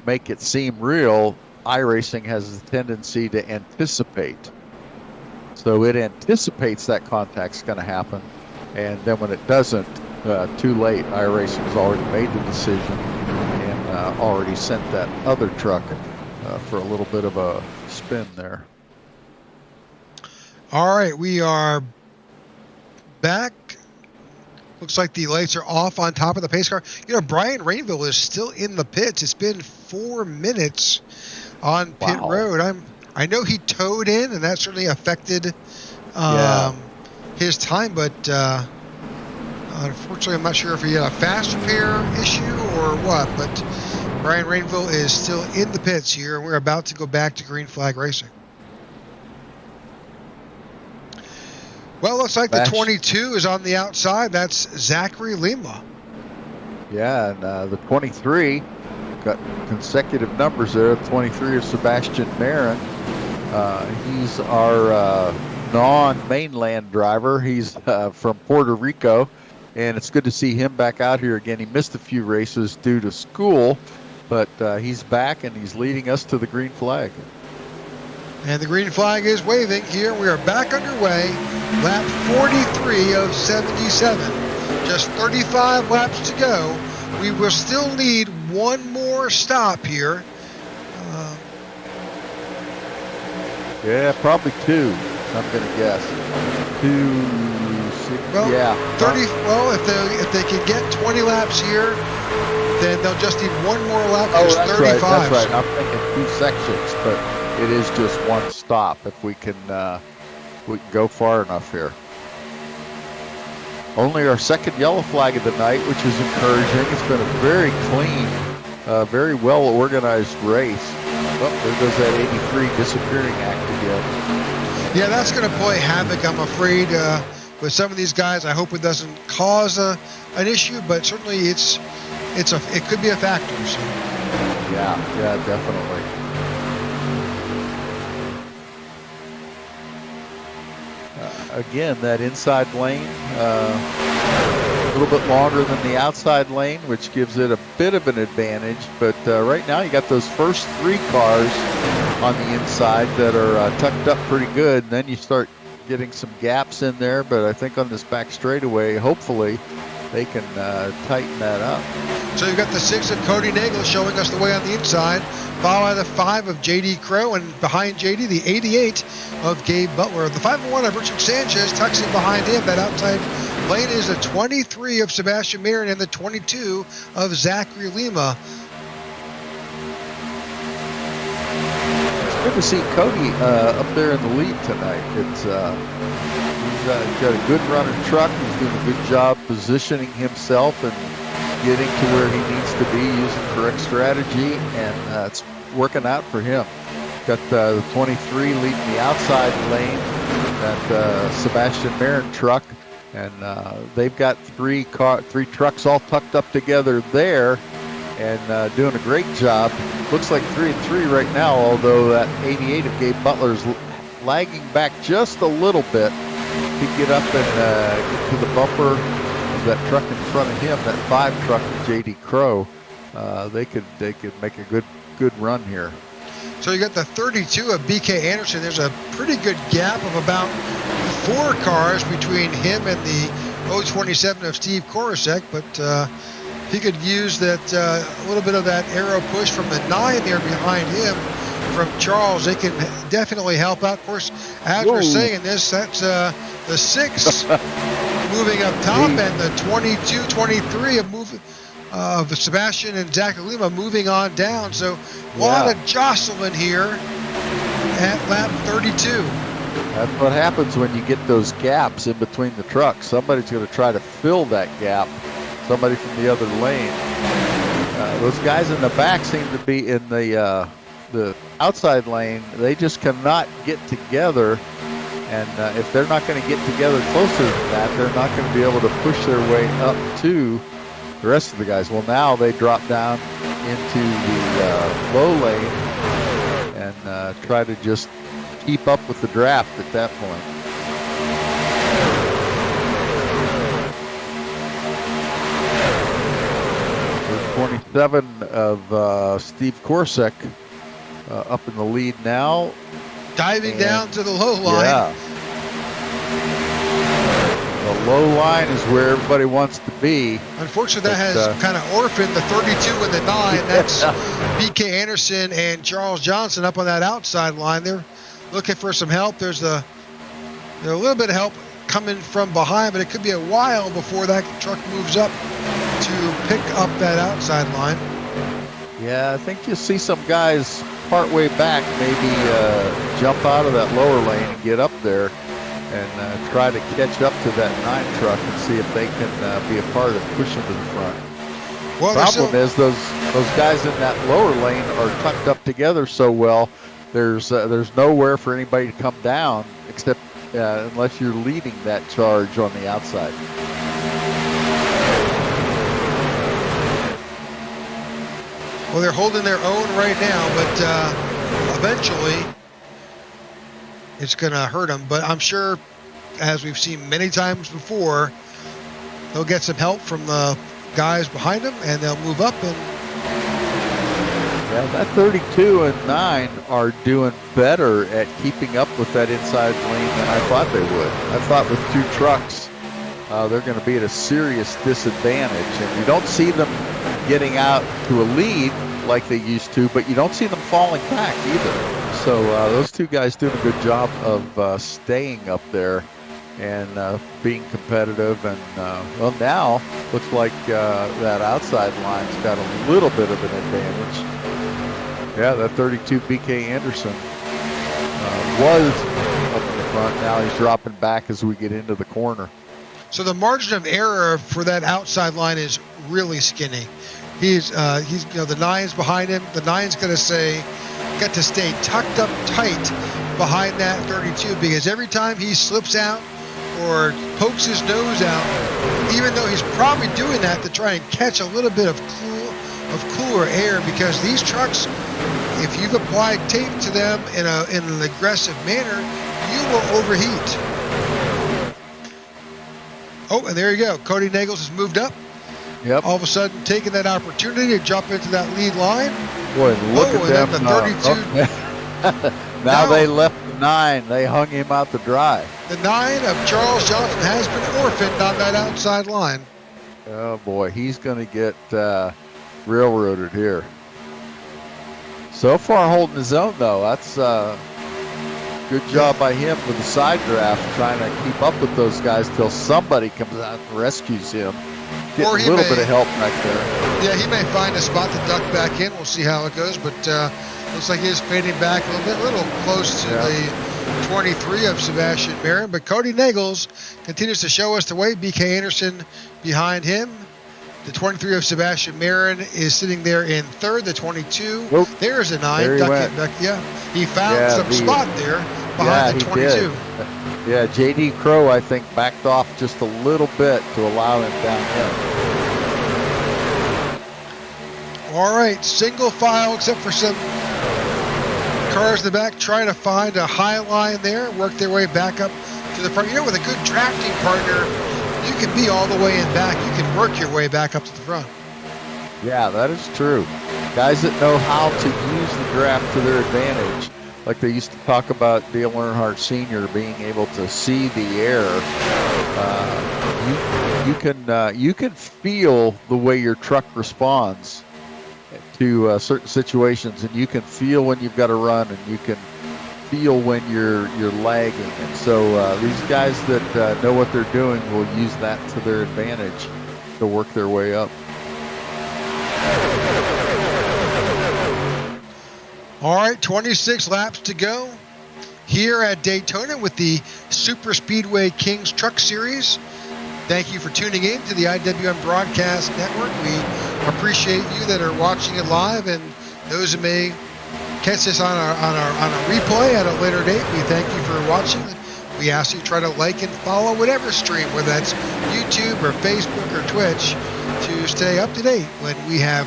make it seem real, iRacing has a tendency to anticipate. So it anticipates that contact's going to happen, and then when it doesn't, too late. iRacing has already made the decision and already sent that other truck for a little bit of a spin there. All right, we are back. Looks like the lights are off on top of the pace car. Brian Rainville is still in the pits. It's been 4 minutes on pit road. I know he towed in, and that certainly affected his time, but unfortunately, I'm not sure if he had a fast repair issue or what, but Brian Rainville is still in the pits here, and we're about to go back to green flag racing. Well, it looks like the 22 is on the outside. That's Zachary Lima. Yeah, and the 23 got consecutive numbers there. The 23 is Sebastian Marin. He's our non-mainland driver. He's from Puerto Rico, and it's good to see him back out here again. He missed a few races due to school, but he's back, and he's leading us to the green flag. And the green flag is waving here. We are back underway. Lap 43 of 77. Just 35 laps to go. We will still need one more stop here. Yeah, probably two, I'm going to guess. 2, 6, well, yeah. 30. Well, if they can get 20 laps here, then they'll just need one more lap. Oh, that's 35. right. That's right. I'm thinking 2 sections, but it is just one stop if we can go far enough here. Only our second yellow flag of the night, which is encouraging. It's been a very clean, very well organized race. Oh, there goes that 83 disappearing act again. Yeah, that's going to play havoc, I'm afraid, with some of these guys. I hope it doesn't cause an issue, but certainly it could be a factor. So. Yeah, definitely. Again, that inside lane, a little bit longer than the outside lane, which gives it a bit of an advantage. But right now, you got those first 3 cars on the inside that are tucked up pretty good. And then you start getting some gaps in there. But I think on this back straightaway, hopefully, they can tighten that up. So you've got the 6 of Cody Nagel showing us the way on the inside, followed by the 5 of J.D. Crow, and behind J.D., the 88 of Gabe Butler. The 501 of Richard Sanchez tucks in behind him. That outside lane is the 23 of Sebastian Marin and the 22 of Zachary Lima. It's good to see Cody up there in the lead tonight. He's got a good running truck. He's doing a good job positioning himself and getting to where he needs to be using correct strategy, and it's working out for him. got the 23 leading the outside lane, that Sebastian Marin truck, and they've got three trucks all tucked up together there, and doing a great job. Looks like 3 and 3 right now, although that 88 of Gabe Butler's lagging back just a little bit to get up and get to the bumper of that truck in front of him, that 5 truck with J.D. Crow. They could make a good run here. So you got the 32 of BK Anderson. There's a pretty good gap of about 4 cars between him and the 027 of Steve Korosek, but he could use that a little bit of that aero push from the 9 there behind him from Charles. They can definitely help out. Of course, as we're saying this, that's the 6 moving up top, and the 22, 23 of Sebastian and Zach Lima moving on down. So a lot of jostling here at lap 32. That's what happens when you get those gaps in between the trucks. Somebody's going to try to fill that gap, somebody from the other lane. Those guys in the back seem to be in the outside lane. They just cannot get together, and if they're not going to get together closer than that, they're not going to be able to push their way up to the rest of the guys. Well, now they drop down into the low lane and try to just keep up with the draft at that point. There's 27 of Steve Korosek up in the lead now. Diving down to the low line. Yeah. The low line is where everybody wants to be. Unfortunately, that has kind of orphaned the 32 and the 9. That's BK Anderson and Charles Johnson up on that outside line. They're looking for some help. There's a little bit of help coming from behind, but it could be a while before that truck moves up to pick up that outside line. Yeah, I think you'll see some guys part way back maybe jump out of that lower lane and get up there and try to catch up to that 9 truck and see if they can be a part of pushing to the front. Well, the problem is those guys in that lower lane are tucked up together so well. There's nowhere for anybody to come down except unless you're leading that charge on the outside. Well, they're holding their own right now, but eventually it's going to hurt them. But I'm sure, as we've seen many times before, they'll get some help from the guys behind them, and they'll move up. And yeah, that 32 and 9 are doing better at keeping up with that inside lane than I thought they would. I thought with 2 trucks, they're going to be at a serious disadvantage, and you don't see them getting out to a lead like they used to, but you don't see them falling back either. So those 2 guys doing a good job of staying up there and being competitive. And well, now looks like that outside line's got a little bit of an advantage. Yeah, that 32 BK Anderson was up in the front. Now he's dropping back as we get into the corner. So the margin of error for that outside line is really skinny. He's the 9's behind him. The 9's going to got to stay tucked up tight behind that 32, because every time he slips out or pokes his nose out, even though he's probably doing that to try and catch a little bit of cooler air, because these trucks, if you've applied tape to them in an aggressive manner, you will overheat. Oh, and there you go. Cody Nagels has moved up. Yep. All of a sudden, taking that opportunity to jump into that lead line. Boy, look at them. The 32. Now they left the 9. They hung him out to dry. The 9 of Charles Johnson has been orphaned on that outside line. Oh, boy. He's going to get railroaded here. So far, holding his own, though. That's good job by him with the side draft, trying to keep up with those guys till somebody comes out and rescues him. Get a little bit of help back there. Yeah, he may find a spot to duck back in. We'll see how it goes, but looks like he's fading back a little close to the 23 of Sebastian Marin. But Cody Nagels continues to show us the way. BK Anderson behind him. The 23 of Sebastian Marin is sitting there in third. The 22, Oop, there's a 9. there he went. Yeah, he found some spot there behind the 22. Did. Yeah, J.D. Crow, I think, backed off just a little bit to allow him downhill. All right, single file except for some cars in the back trying to find a high line there, work their way back up to the front. You know, with a good drafting partner, you can be all the way in back. You can work your way back up to the front. Yeah, that is true. Guys that know how to use the draft to their advantage, like they used to talk about Dale Earnhardt Sr. being able to see the air. You can feel the way your truck responds to certain situations, and you can feel when you've got to run, and you can feel when you're lagging. And so these guys that know what they're doing will use that to their advantage to work their way up. All right, 26 laps to go here at Daytona with the Super Speedway Kings Truck Series. Thank you for tuning in to the IWM Broadcast Network. We appreciate you that are watching it live, and those who may catch this on a replay at a later date. We thank you for watching. We ask you to try to like and follow whatever stream, whether that's YouTube or Facebook or Twitch, to stay up to date when we have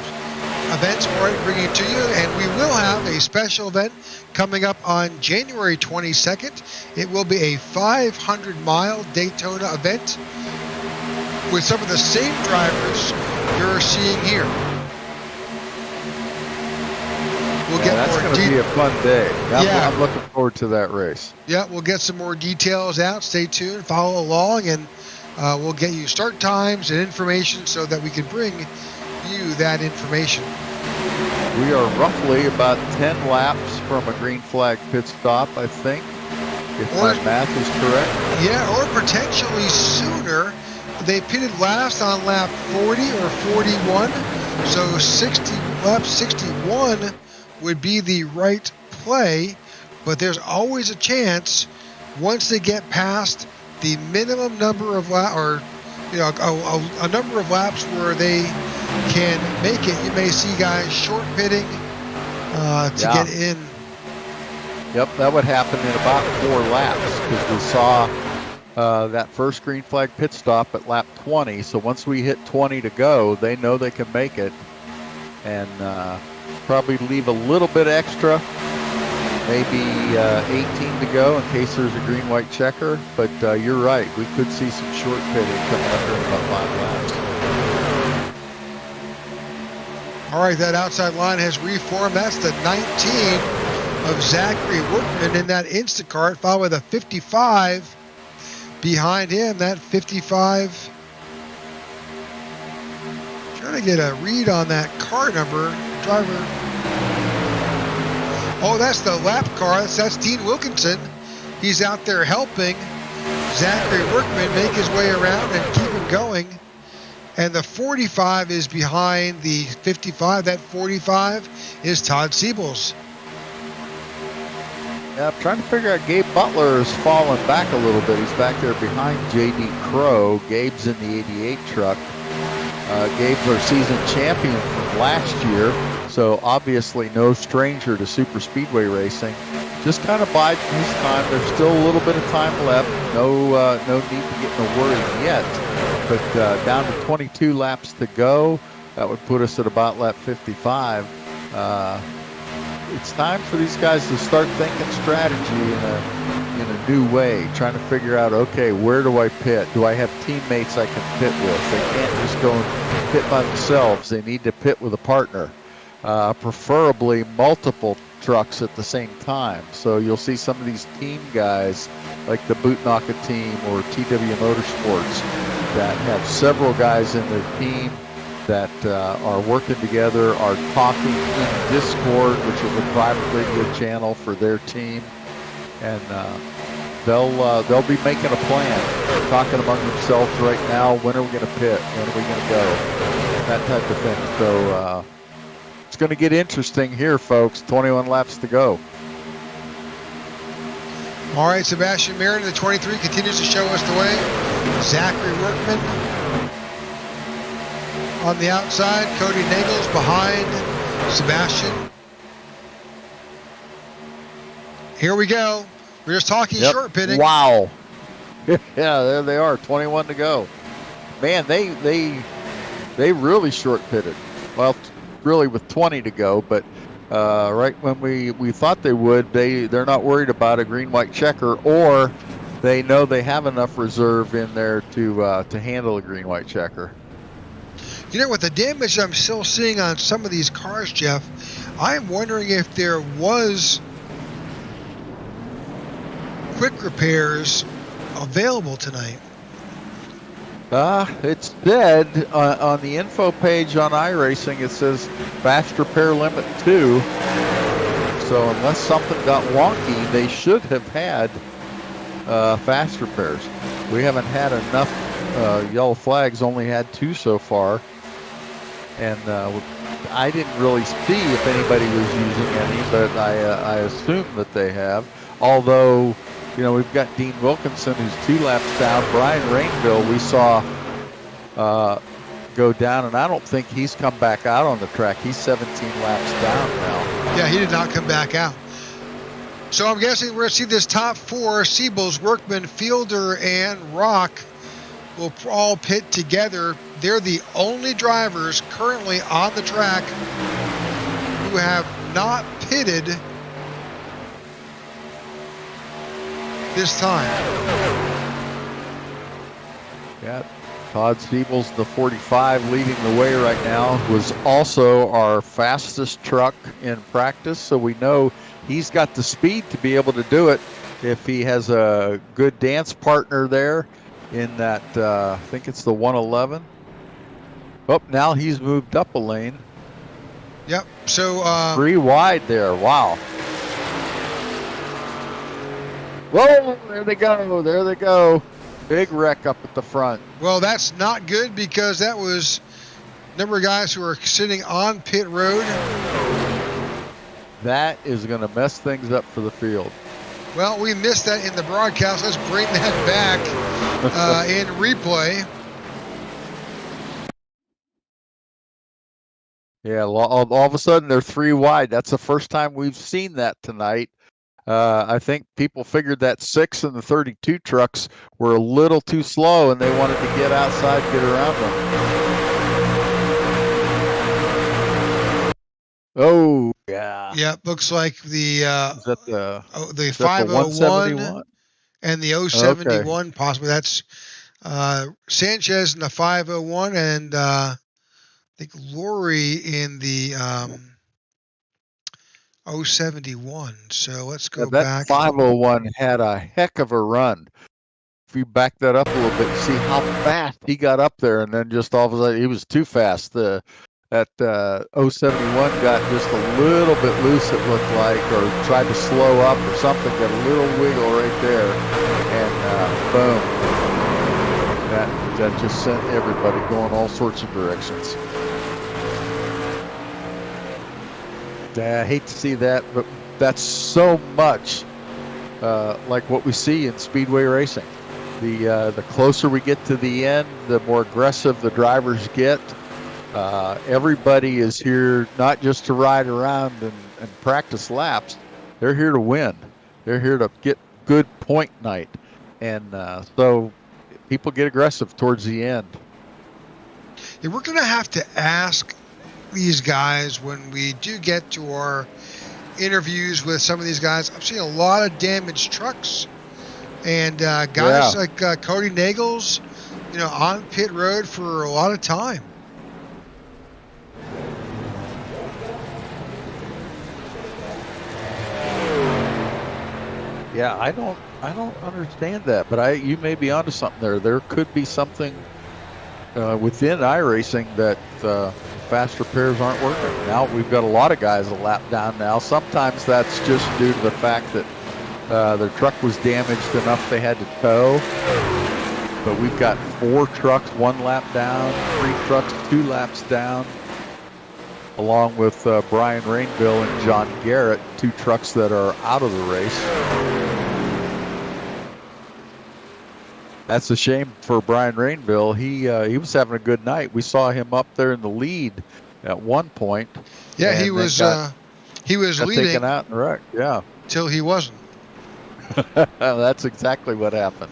events bringing it to you. And we will have a special event coming up on January 22nd. It will be a 500-mile Daytona event with some of the same drivers you're seeing here. We'll get that's more. Going to be a fun day. I'm looking forward to that race. Yeah, we'll get some more details out. Stay tuned, follow along, and we'll get you start times and information so that we can bring you that information. We are roughly about 10 laps from a green flag pit stop, I think, if my math is correct. Yeah, or potentially sooner. They pitted last on lap 40 or 41, so lap 61 would be the right play, but there's always a chance once they get past the minimum number of laps, or a number of laps where they can make it. You may see guys short pitting to get in. Yep, that would happen in about 4 laps, because we saw that first green flag pit stop at lap 20. So once we hit 20 to go, they know they can make it, and probably leave a little bit extra, maybe 18 to go in case there's a green-white checker. But you're right, we could see some short pitting coming up in about 5 laps. All right, that outside line has reformed. That's the 19 of Zachary Workman in that Instacart, followed by the 55 behind him. That 55. Trying to get a read on that car number, driver. Oh, that's the lap car. That's Dean Wilkinson. He's out there helping Zachary Workman make his way around and keep him going. And the 45 is behind the 55. That 45 is Todd Siebels. Yeah, I'm trying to figure out. Gabe Butler is falling back a little bit. He's back there behind J.D. Crow. Gabe's in the 88 truck. Gabe's our season champion from last year, so obviously no stranger to super speedway racing. Just kind of bide his time. There's still a little bit of time left. No need to get in a worry yet. But down to 22 laps to go. That would put us at about lap 55. It's time for these guys to start thinking strategy in a new way, trying to figure out, okay, where do I pit? Do I have teammates I can pit with? They can't just go and pit by themselves. They need to pit with a partner, preferably multiple trucks at the same time. So you'll see some of these team guys like the Bootnaka team or TW Motorsports that have several guys in their team that are working together, are talking in Discord, which is a private radio channel for their team, and they'll be making a plan, talking among themselves right now. When are we going to pit? When are we going to go? That type of thing. So it's going to get interesting here, folks. 21 laps to go. All right, Sebastian Marin, the 23, continues to show us the way. Zachary Workman on the outside. Cody Nagels behind Sebastian. Here we go. We're just talking short pitting. Wow. Yeah, there they are. 21 to go. Man, they really short pitted. Well, really with 20 to go, but right when we thought they would, they're not worried about a green-white checker, or they know they have enough reserve in there to handle a green-white checker. You know, with the damage I'm still seeing on some of these cars, Jeff, I'm wondering if there was quick repairs available tonight. It said on the info page on iRacing, it says fast repair limit 2. So unless something got wonky, they should have had fast repairs. We haven't had enough yellow flags, only had 2 so far. And I didn't really see if anybody was using any, but I assume that they have. Although, you know, we've got Dean Wilkinson, who's 2 laps down. Brian Rainville, we saw go down, and I don't think he's come back out on the track. He's 17 laps down now. Yeah, he did not come back out. So I'm guessing we're going to see this top 4, Siebels, Workman, Fielder, and Rock, will all pit together. They're the only drivers currently on the track who have not pitted this time. Yeah, Todd Siebels, the 45, leading the way right now, was also our fastest truck in practice, so we know he's got the speed to be able to do it if he has a good dance partner there in that, I think it's the 111. Oh, now he's moved up a lane. Yep, so 3 wide there, wow. Whoa, there they go. Big wreck up at the front. Well, that's not good, because that was a number of guys who are sitting on pit road. That is going to mess things up for the field. Well, we missed that in the broadcast. Let's bring that back in replay. Yeah, all of a sudden they're 3 wide. That's the first time we've seen that tonight. I think people figured that 6 and the 32 trucks were a little too slow, and they wanted to get outside, get around them. Oh, yeah. Yep, looks like the Is that the 501 and the 071 possibly. That's Sanchez in the 501 and I think Lori in the 071. So let's go back. That 501 had a heck of a run. If you back that up a little bit, see how fast he got up there, and then just all of a sudden he was too fast. That 071 got just a little bit loose, it looked like, or tried to slow up or something, got a little wiggle right there, and boom. That just sent everybody going all sorts of directions. I hate to see that, but that's so much like what we see in Speedway racing. The closer we get to the end, the more aggressive the drivers get. Everybody is here not just to ride around and practice laps. They're here to win. They're here to get good point night. And so people get aggressive towards the end. Yeah, we're going to have to ask these guys when we do get to our interviews with some of these guys. I've seen a lot of damaged trucks, and guys like Cody Nagels, you know, on pit road for a lot of time. Yeah, I don't understand that, but you may be onto something there. There could be something within iRacing that fast repairs aren't working. Now we've got a lot of guys a lap down now. Sometimes that's just due to the fact that their truck was damaged enough they had to tow. But we've got 4 trucks 1 lap down, 3 trucks 2 laps down, along with Brian Rainville and John Garrett, 2 trucks that are out of the race. That's a shame for Brian Rainville. He was having a good night. We saw him up there in the lead at one point. Yeah, he and then was got leading taken out in the wreck. Yeah, till he wasn't. that's exactly what happened.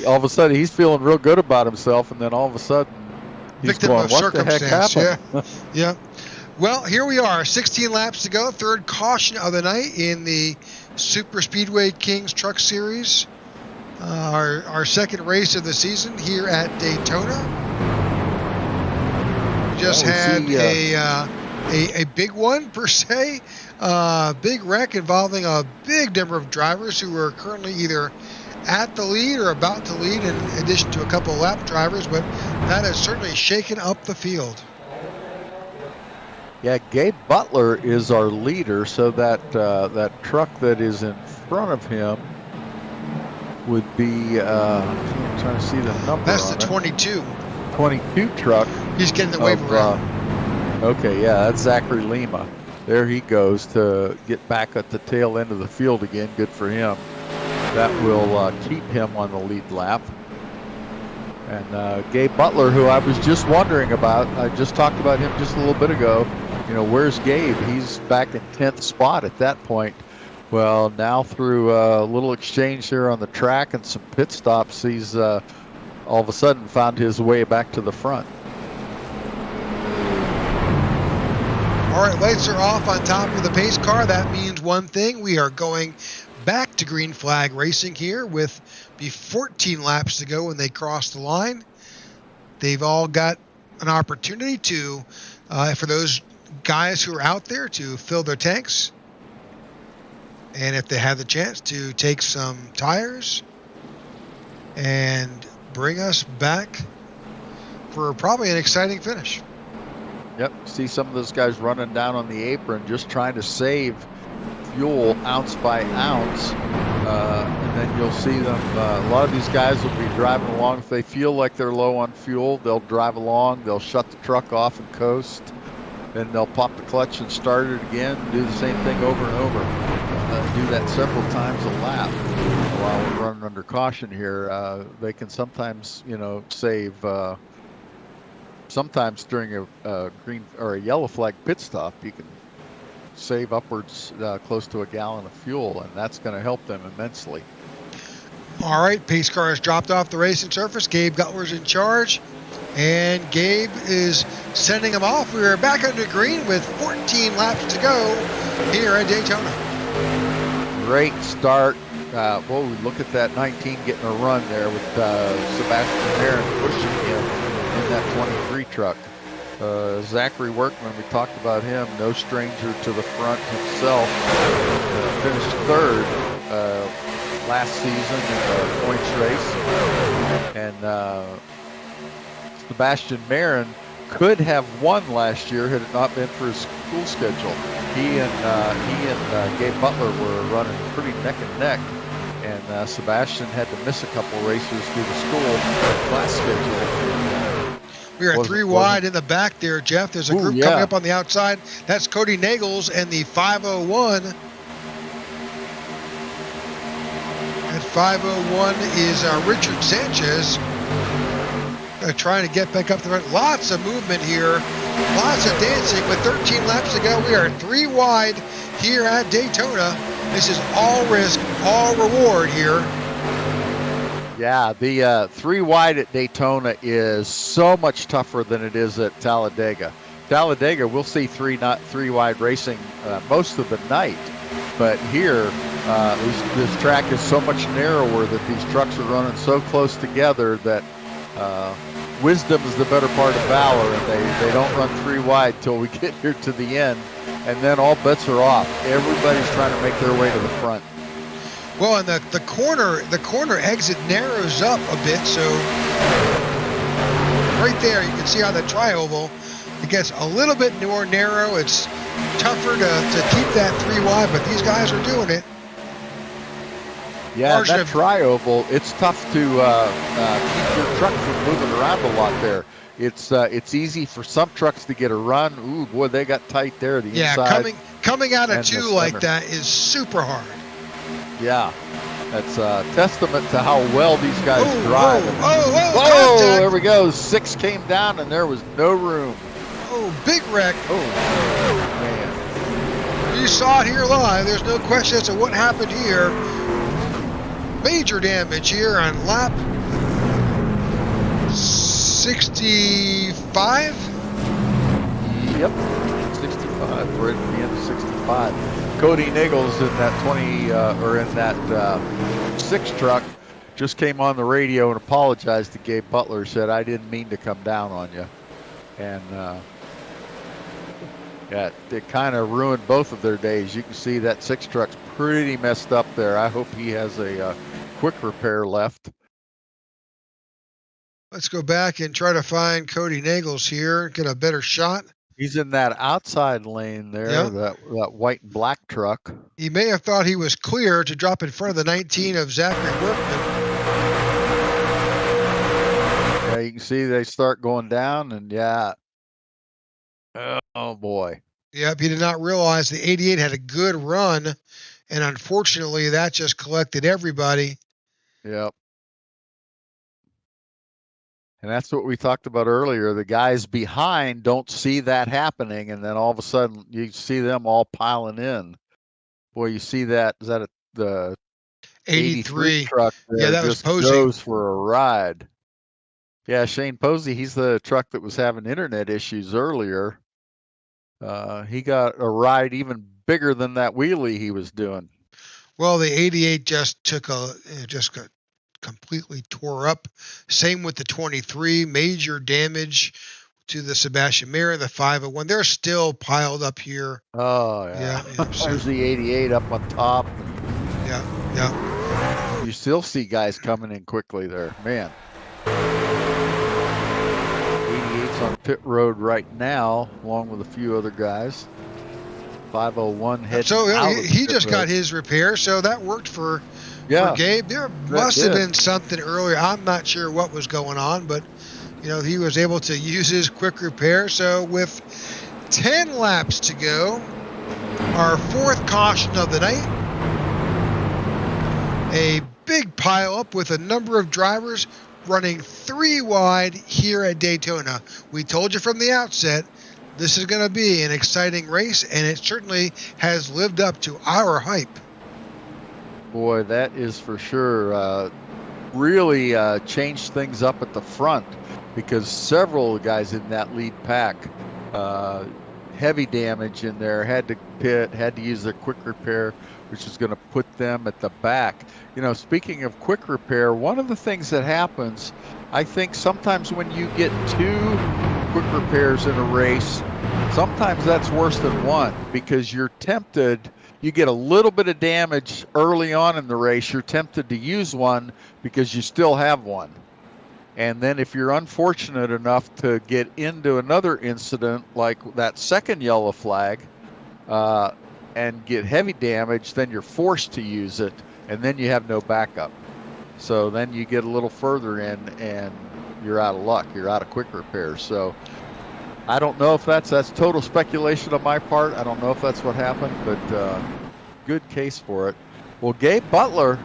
All of a sudden, he's feeling real good about himself, and then all of a sudden, he's Victim going, of "What the heck circumstance. happened?" Yeah. Well, here we are, 16 laps to go, third caution of the night in the Super Speedway Kings Truck Series. Our second race of the season here at Daytona. We just had a big one, per se. Big wreck involving a big number of drivers who are currently either at the lead or about to lead, in addition to a couple of lap drivers, but that has certainly shaken up the field. Yeah, Gabe Butler is our leader, so that truck that is in front of him would be, I'm trying to see the number. That's on the 22. 22 truck. He's getting the wave around. Okay, yeah, that's Zachary Lima. There he goes to get back at the tail end of the field again. Good for him. That will keep him on the lead lap. And Gabe Butler, who I was just wondering about, I just talked about him just a little bit ago. Where's Gabe? He's back in 10th spot at that point. Well, now through a little exchange here on the track and some pit stops, he's all of a sudden found his way back to the front. All right, lights are off on top of the pace car. That means one thing. We are going back to green flag racing here with 14 laps to go when they cross the line. They've all got an opportunity to, for those guys who are out there, to fill their tanks. And if they have the chance to take some tires and bring us back for probably an exciting finish. Yep, see some of those guys running down on the apron just trying to save fuel ounce by ounce. And then you'll see them, a lot of these guys will be driving along. If they feel like they're low on fuel, they'll drive along, they'll shut the truck off and coast. Then they'll pop the clutch and start it again, do the same thing over and over. Do that several times a lap. While we're running under caution here, they can sometimes, save. Sometimes during a green or a yellow flag pit stop, you can save upwards close to a gallon of fuel, and that's going to help them immensely. All right, pace car has dropped off the racing surface. Gabe Gutler's in charge, and Gabe is sending them off. We are back under green with 14 laps to go here at Daytona. Great start. Whoa, look at that 19 getting a run there with Sebastian Marin pushing him in that 23 truck. Zachary Workman, we talked about him, no stranger to the front himself. Finished third last season in the points race. And Sebastian Marin could have won last year had it not been for his school schedule. He and Gabe Butler were running pretty neck and neck, and Sebastian had to miss a couple races due to school class schedule. We are three wide in the back there, Jeff. There's a group coming up on the outside. That's Cody Nagels and the 501. At 501 is Richard Sanchez. Trying to get back up the front. Lots of movement here. Lots of dancing with 13 laps to go. We are three wide here at Daytona. This is all risk, all reward here. Yeah, the three wide at Daytona is so much tougher than it is at Talladega. Talladega, we'll see three wide racing most of the night. But here, this track is so much narrower that these trucks are running so close together that wisdom is the better part of valor, and they don't run three wide till we get here to the end, and then all bets are off. Everybody's trying to make their way to the front. Well, and the corner exit narrows up a bit, so right there you can see how the tri-oval, it gets a little bit more narrow. It's tougher to keep that three wide, but these guys are doing it. Yeah, that tri-oval, it's tough to keep your truck from moving around a lot there. It's easy for some trucks to get a run. Ooh, boy, they got tight there. The inside. Coming out of two like that is super hard. Yeah, That's a testament to how well these guys drive. Whoa, contact. There we go. 6 came down, and there was no room. Oh, big wreck. Oh, man. You saw it here live. There's no question as to what happened here. Major damage here on lap 65. Yep, 65. Right at the end of 65. Cody Nichols in that 20 or in that 6 truck just came on the radio and apologized to Gabe Butler. Said, "I didn't mean to come down on you," and yeah, it kind of ruined both of their days. You can see that 6 truck's pretty messed up there. I hope he has a quick repair left. Let's go back and try to find Cody Nagels here, get a better shot. He's in that outside lane there, Yep. that white and black truck. He may have thought he was clear to drop in front of the 19 of Zachary Workman. Yeah, you can see they start going down, and yeah. Oh, boy. Yep, he did not realize the 88 had a good run, and unfortunately, that just collected everybody. Yep. And that's what we talked about earlier. The guys behind don't see that happening, and then all of a sudden you see them all piling in. Boy, you see that? Is that the 83 truck there? Yeah, that just was Posey. Goes for a ride. Yeah, Shane Posey, he's the truck that was having internet issues earlier. He got a ride even bigger than that wheelie he was doing. Well, the 88 just got completely tore up. Same with the 23, major damage to the Sebastian Mirror, the 501. They're still piled up here. Oh, yeah. So, there's the 88 up on top. Yeah. You still see guys coming in quickly there, man. 88's on pit road right now, along with a few other guys. 501 heading out. He just got his repair, so that worked for Gabe. There must have been something earlier. I'm not sure what was going on, but he was able to use his quick repair. So with 10 laps to go, our 4th caution of the night, a big pile up with a number of drivers running 3 wide here at Daytona. We told you from the outset, this is going to be an exciting race, and it certainly has lived up to our hype. Boy, that is for sure. Really changed things up at the front, because several guys in that lead pack, heavy damage in there, had to pit, had to use their quick repair, which is going to put them at the back. Speaking of quick repair, one of the things that happens, I think sometimes when you get 2 quick repairs in a race, sometimes that's worse than one, because you're tempted, you get a little bit of damage early on in the race, you're tempted to use one because you still have one. And then if you're unfortunate enough to get into another incident like that second yellow flag and get heavy damage, then you're forced to use it, and then you have no backup. So then you get a little further in and you're out of luck. You're out of quick repair. So I don't know if that's total speculation on my part. I don't know if that's what happened, but good case for it. Well, Gabe Butler,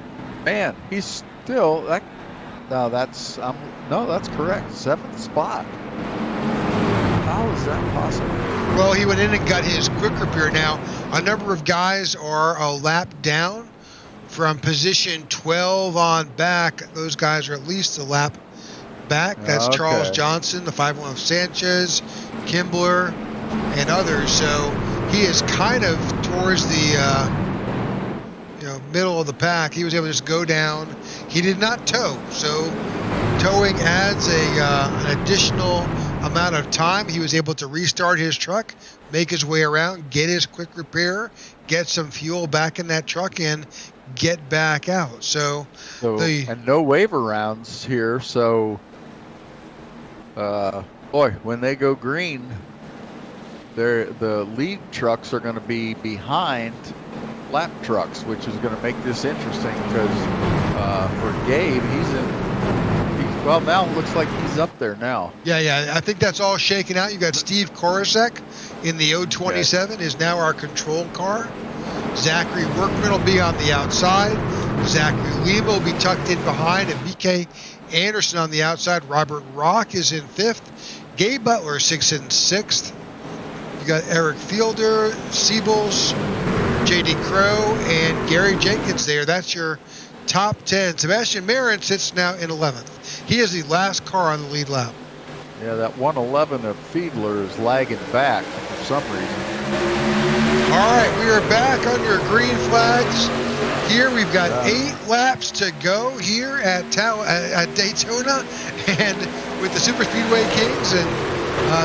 man, he's still that's correct. 7th spot. How is that possible? Well, he went in and got his quick repair. Now, a number of guys are a lap down from position 12 on back. Those guys are at least a lap back. That's Charles Johnson, the 501 Sanchez, Kimbler, and others. So he is kind of towards the middle of the pack. He was able to just go down. He did not tow, so towing adds an additional amount of time. He was able to restart his truck, make his way around, get his quick repair, get some fuel back in that truck, and get back out. And no waiver rounds here, so boy, when they go green, the lead trucks are going to be behind lap trucks, which is going to make this interesting, because for Gabe, now it looks like he's up there now. Yeah, I think that's all shaken out. You got Steve Korosek in the 027 is now our control car. Zachary Workman will be on the outside. Zachary Lima will be tucked in behind, and BK Anderson on the outside. Robert Rock is in 5th. Gabe Butler 6th and 6th. You got Eric Fielder, Siebels, J.D. Crow, and Gary Jenkins there. That's your top 10. Sebastian Marin sits now in 11th. He is the last car on the lead lap. Yeah, that 111 of Fiedler is lagging back for some reason. All right, we are back under green flags. Here we've got 8 laps to go here at Daytona and with the Super Speedway Kings, and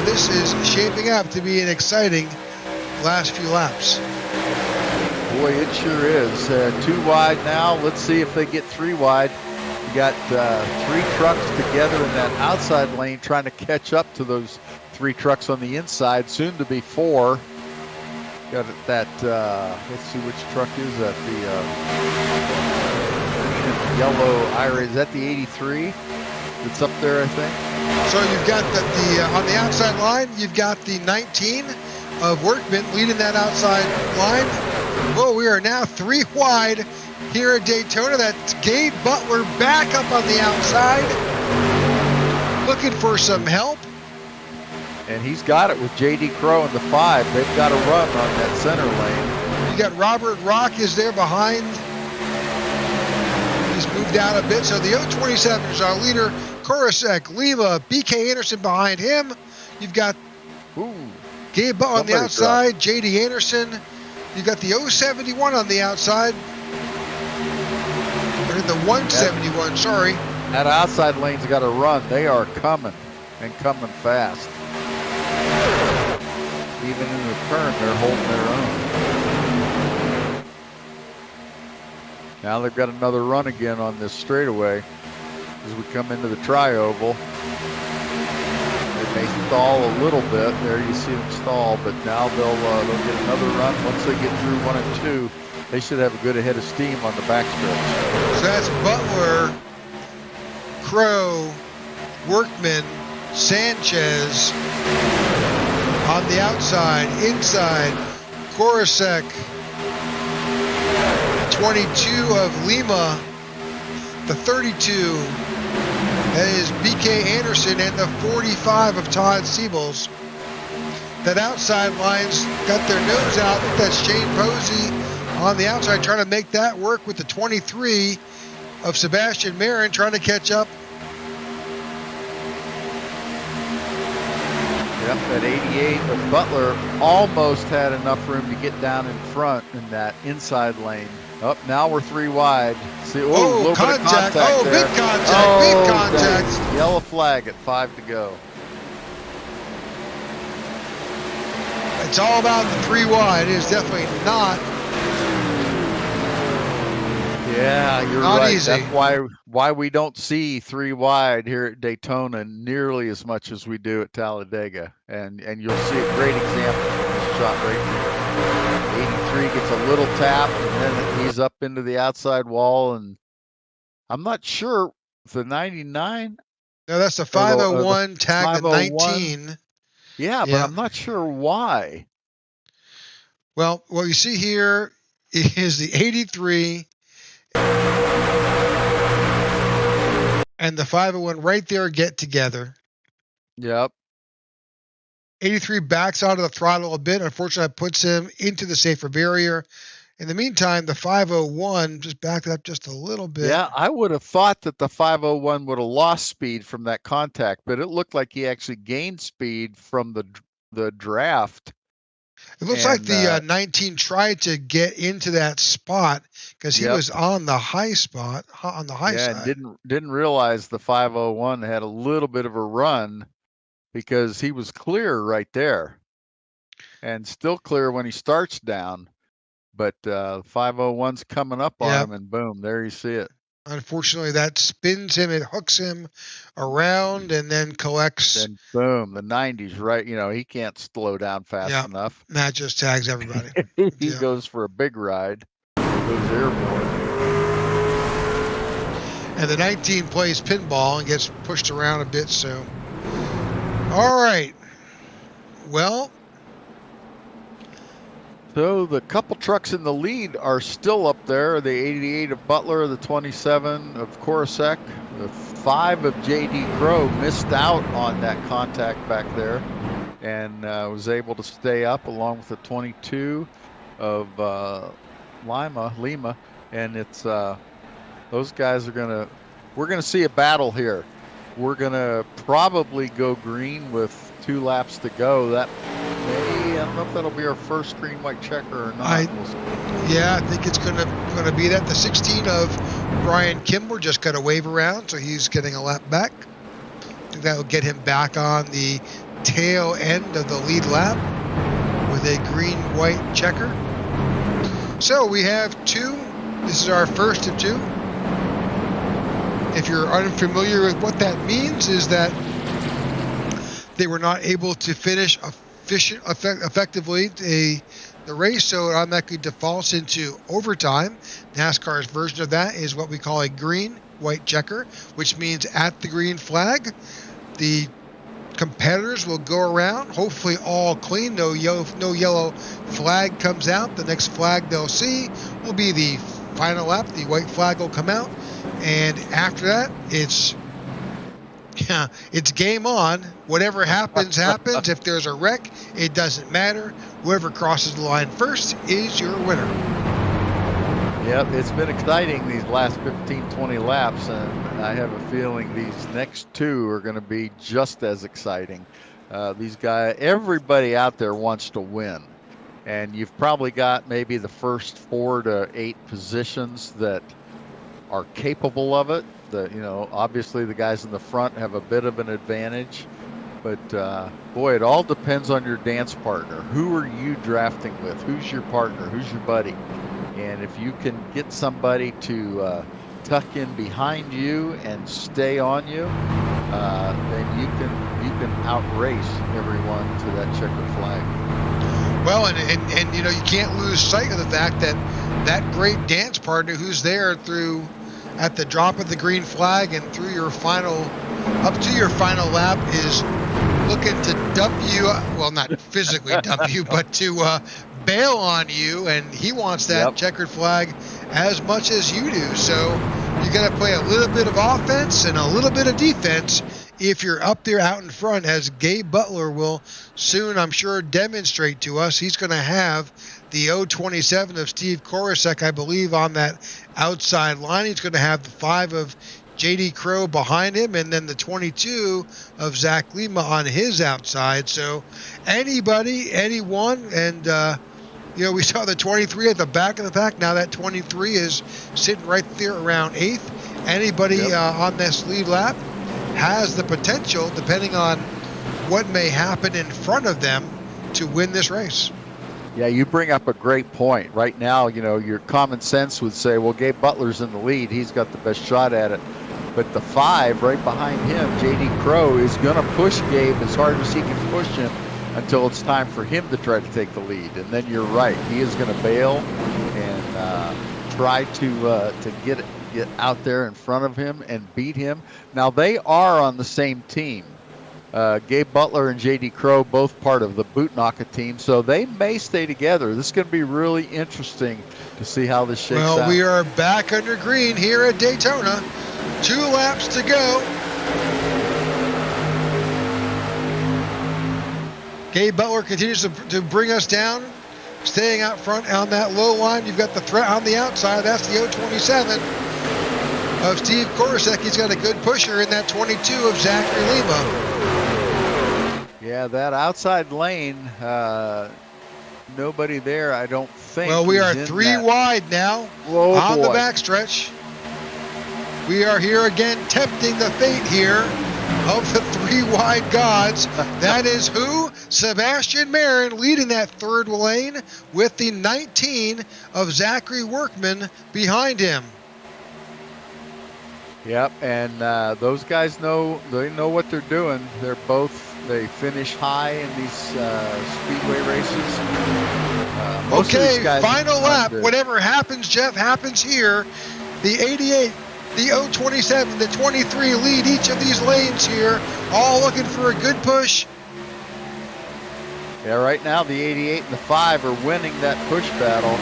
this is shaping up to be an exciting last few laps. Boy, it sure is. 2 wide now. Let's see if they get 3 wide. You got 3 trucks together in that outside lane trying to catch up to those 3 trucks on the inside, soon to be 4. Got that, let's see, which truck is that? The yellow Ira, is that the 83? It's up there, I think. So you've got on the outside line, you've got the 19 of Workman leading that outside line. Well, we are now 3 wide here at Daytona. That's Gabe Butler back up on the outside, looking for some help. And he's got it with J.D. Crow in the 5. They've got a run on that center lane. You got Robert Rock is there behind. He's moved out a bit. So the 027 is our leader. Korosek, Lima, BK Anderson behind him. You've got Gabe Butler on the outside, J.D. Anderson. You've got the 071 on the outside. Or the 171, sorry. That outside lane's got a run. They are coming, and coming fast. Even in the turn, they're holding their own. Now they've got another run again on this straightaway as we come into the tri-oval. They may stall a little bit. There you see them stall, but now they'll get another run. Once they get through 1 and 2, they should have a good head of steam on the backstretch. So that's Butler, Crow, Workman, Sanchez on the outside. Inside, Korosek, 22 of Lima, the 32, that is BK Anderson, and the 45 of Todd Siebels. That outside line's got their nose out. I think that's Shane Posey on the outside trying to make that work with the 23 of Sebastian Marin trying to catch up. Yep, that 88 of Butler almost had enough room to get down in front in that inside lane. Oh, now we're 3 wide. See, a little contact. Bit of contact there. Big contact, big contact. Dang. Yellow flag at 5 to go. It's all about the 3 wide. It is definitely not. Yeah, you're not right. Easy. That's why we don't see 3 wide here at Daytona nearly as much as we do at Talladega. And you'll see a great example of this shot right here. 83 gets a little tap, and then he's up into the outside wall. And I'm not sure if the 99. No, that's the 501 tag the 19. Yeah, but I'm not sure why. Well, what you see here is the 83 and the 501 right there get together. Yep. 83 backs out of the throttle a bit. Unfortunately, that puts him into the safer barrier. In the meantime, the 501 just backed up just a little bit. Yeah, I would have thought that the 501 would have lost speed from that contact, but it looked like he actually gained speed from the draft. It looks like the 19 tried to get into that spot because he was on the high spot, on the high side. And didn't realize the 501 had a little bit of a run because he was clear right there and still clear when he starts down. But 501's coming up on him, and boom, there you see it. Unfortunately, that spins him, it hooks him around, and then collects. And boom, the 90's right. You know, he can't slow down fast enough. Matt just tags everybody. He goes for a big ride. Goes airborne. And the 19 plays pinball and gets pushed around a bit. So, all right. Well, So the couple trucks in the lead are still up there. The 88 of Butler, the 27 of Korosek, the 5 of J.D. Crow missed out on that contact back there and was able to stay up along with the 22 of Lima. And it's those guys are we're gonna see a battle here. We're gonna probably go green with 2 laps to go. I don't know if that'll be our first green white checker or not. Yeah, I think it's gonna be that. The 16 of Brian Kimball just got a wave around, so he's getting a lap back. I think that will get him back on the tail end of the lead lap with a green white checker. So we have 2. This is our first of 2. If you're unfamiliar with what that means, is that they were not able to finish effectively the race, so it automatically defaults into overtime. NASCAR's version of that is what we call a green white checker, which means at the green flag, the competitors will go around, hopefully all clean, no yellow flag comes out. The next flag they'll see will be the final lap. The white flag will come out, and after that, it's game on. Whatever happens, happens. If there's a wreck, it doesn't matter. Whoever crosses the line first is your winner. Yep, it's been exciting these last 15, 20 laps, and I have a feeling these next 2 are going to be just as exciting. These guys, everybody out there wants to win, and you've probably got maybe the first 4 to 8 positions that are capable of it. Obviously the guys in the front have a bit of an advantage, but boy, it all depends on your dance partner. Who are you drafting with? Who's your partner? Who's your buddy? And if you can get somebody to tuck in behind you and stay on you, then you can outrace everyone to that checkered flag. Well, and you can't lose sight of the fact that that great dance partner who's there at the drop of the green flag and up to your final lap is looking to dump you, well, not physically dump you, but to bail on you, and he wants that checkered flag as much as you do. So you got to play a little bit of offense and a little bit of defense if you're up there out in front, as Gabe Butler will soon, I'm sure, demonstrate to us. He's going to have the 027 of Steve Korosek, I believe, on that outside line. He's going to have the 5 of J.D. Crow behind him, and then the 22 of Zach Lima on his outside. So anyone, and we saw the 23 at the back of the pack. Now that 23 is sitting right there around 8th. Anybody on this lead lap has the potential, depending on what may happen in front of them, to win this race. Yeah, you bring up a great point. Right now, your common sense would say, well, Gabe Butler's in the lead. He's got the best shot at it. But the 5 right behind him, J.D. Crow, is going to push Gabe as hard as he can push him until it's time for him to try to take the lead. And then you're right. He is going to bail and try to get out there in front of him and beat him. Now, they are on the same team. Gabe Butler and J.D. Crow, both part of the Bootnaka team, so they may stay together. This is going to be really interesting to see how this shakes out. Well, we are back under green here at Daytona. 2 laps to go. Gabe Butler continues to bring us down, staying out front on that low line. You've got the threat on the outside. That's the 027 of Steve Korosek. He's got a good pusher in that 22 of Zachary Lima. Yeah, that outside lane, nobody there, I don't think. Well, we are 3 wide now on the backstretch. We are here again, tempting the fate here of the 3 wide gods. That is who? Sebastian Marin leading that 3rd lane with the 19 of Zachary Workman behind him. Yep, and those guys know what they're doing. They finish high in these speedway races. Okay, final lap. Whatever happens, Jeff, happens here. The 88, the 027, the 23 lead each of these lanes here, all looking for a good push. Yeah, right now the 88 and the 5 are winning that push battle.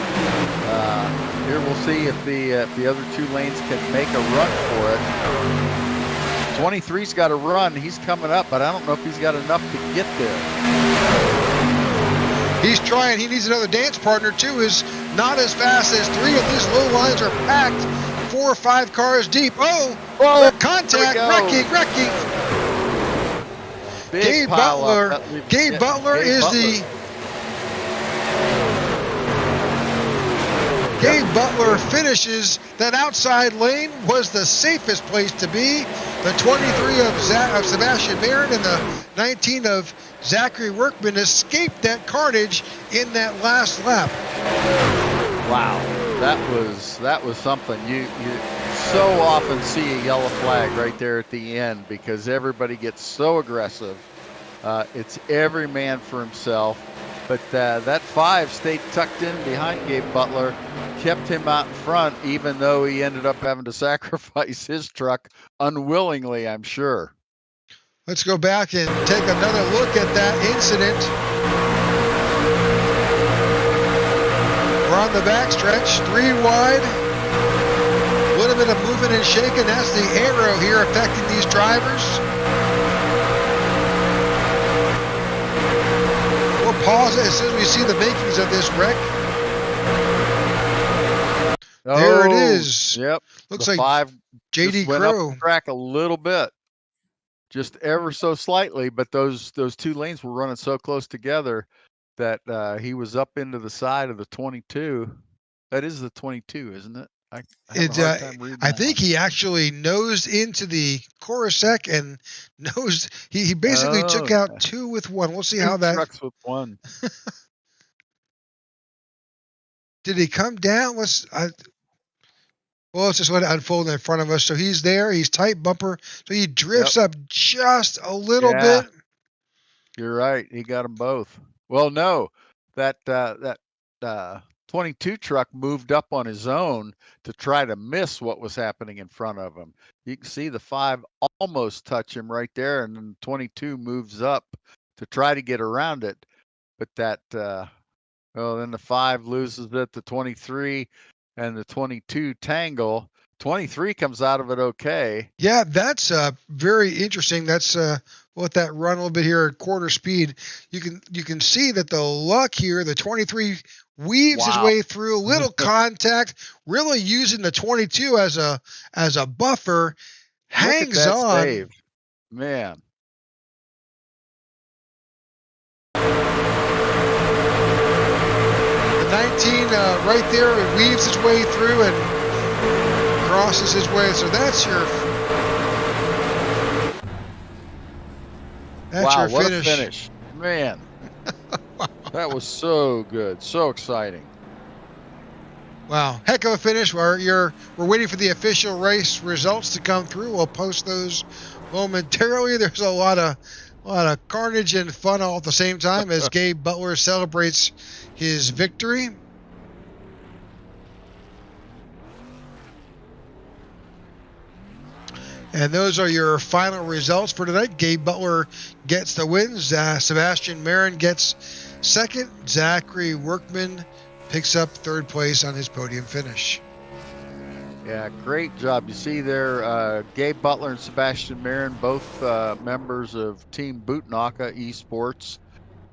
Here we'll see if the other 2 lanes can make a run for it. 23's got a run. He's coming up, but I don't know if he's got enough to get there. He's trying. He needs another dance partner, too. Is not as fast as 3 of these low lines are packed. 4 or 5 cars deep. Oh, contact, wrecking. Gabe Butler. Gabe Butler is the... Gabe Butler finishes. That outside lane was the safest place to be. The 23 of Sebastian Marin and the 19 of Zachary Workman escaped that carnage in that last lap. Wow, that was something. You so often see a yellow flag right there at the end because everybody gets so aggressive. It's every man for himself. But that 5 stayed tucked in behind Gabe Butler, kept him out in front, even though he ended up having to sacrifice his truck unwillingly, I'm sure. Let's go back and take another look at that incident. We're on the backstretch, 3 wide. A little bit of moving and shaking. That's the aero here affecting these drivers. We'll pause it as soon as we see the makings of this wreck. There it is. Yep. Looks the like 5 JD went up Crow. the track a little bit, just ever so slightly. But those 2 lanes were running so close together that he was up into the side of the 22. That is the 22, isn't it? I have a hard time reading I that think one. he actually nosed into the Coruscant and nosed. He basically took out 2 with 1. We'll see how that. Trucks with 1. Did he come down? Well, let's just let it unfold in front of us. So he's there. He's tight bumper. So he drifts up just a little bit. You're right. He got them both. Well, no, that 22 truck moved up on his own to try to miss what was happening in front of him. You can see the 5 almost touch him right there, and then 22 moves up to try to get around it. But then the 5 loses it to 23, and the 22 tangle. 23 comes out of it okay. Yeah, that's very interesting. That's let that run a little bit here at quarter speed. You can see that the luck here, the 23 weaves his way through, a little contact, really using the 22 as a buffer, hangs on. Save. Man. The 19 right there, it weaves its way through and crosses his way. So that's your Wow, your what finish. A finish. Man. That was so good. So exciting. Wow, heck of a finish. We're waiting for the official race results to come through. We'll post those momentarily. There's a lot of carnage and fun all at the same time as Gabe Butler celebrates his victory. And those are your final results for tonight. Gabe Butler gets the wins. Sebastian Marin gets second. Zachary Workman picks up third place on his podium finish. Yeah, great job. You see there, Gabe Butler and Sebastian Marin, both members of Team Bootnaka Esports.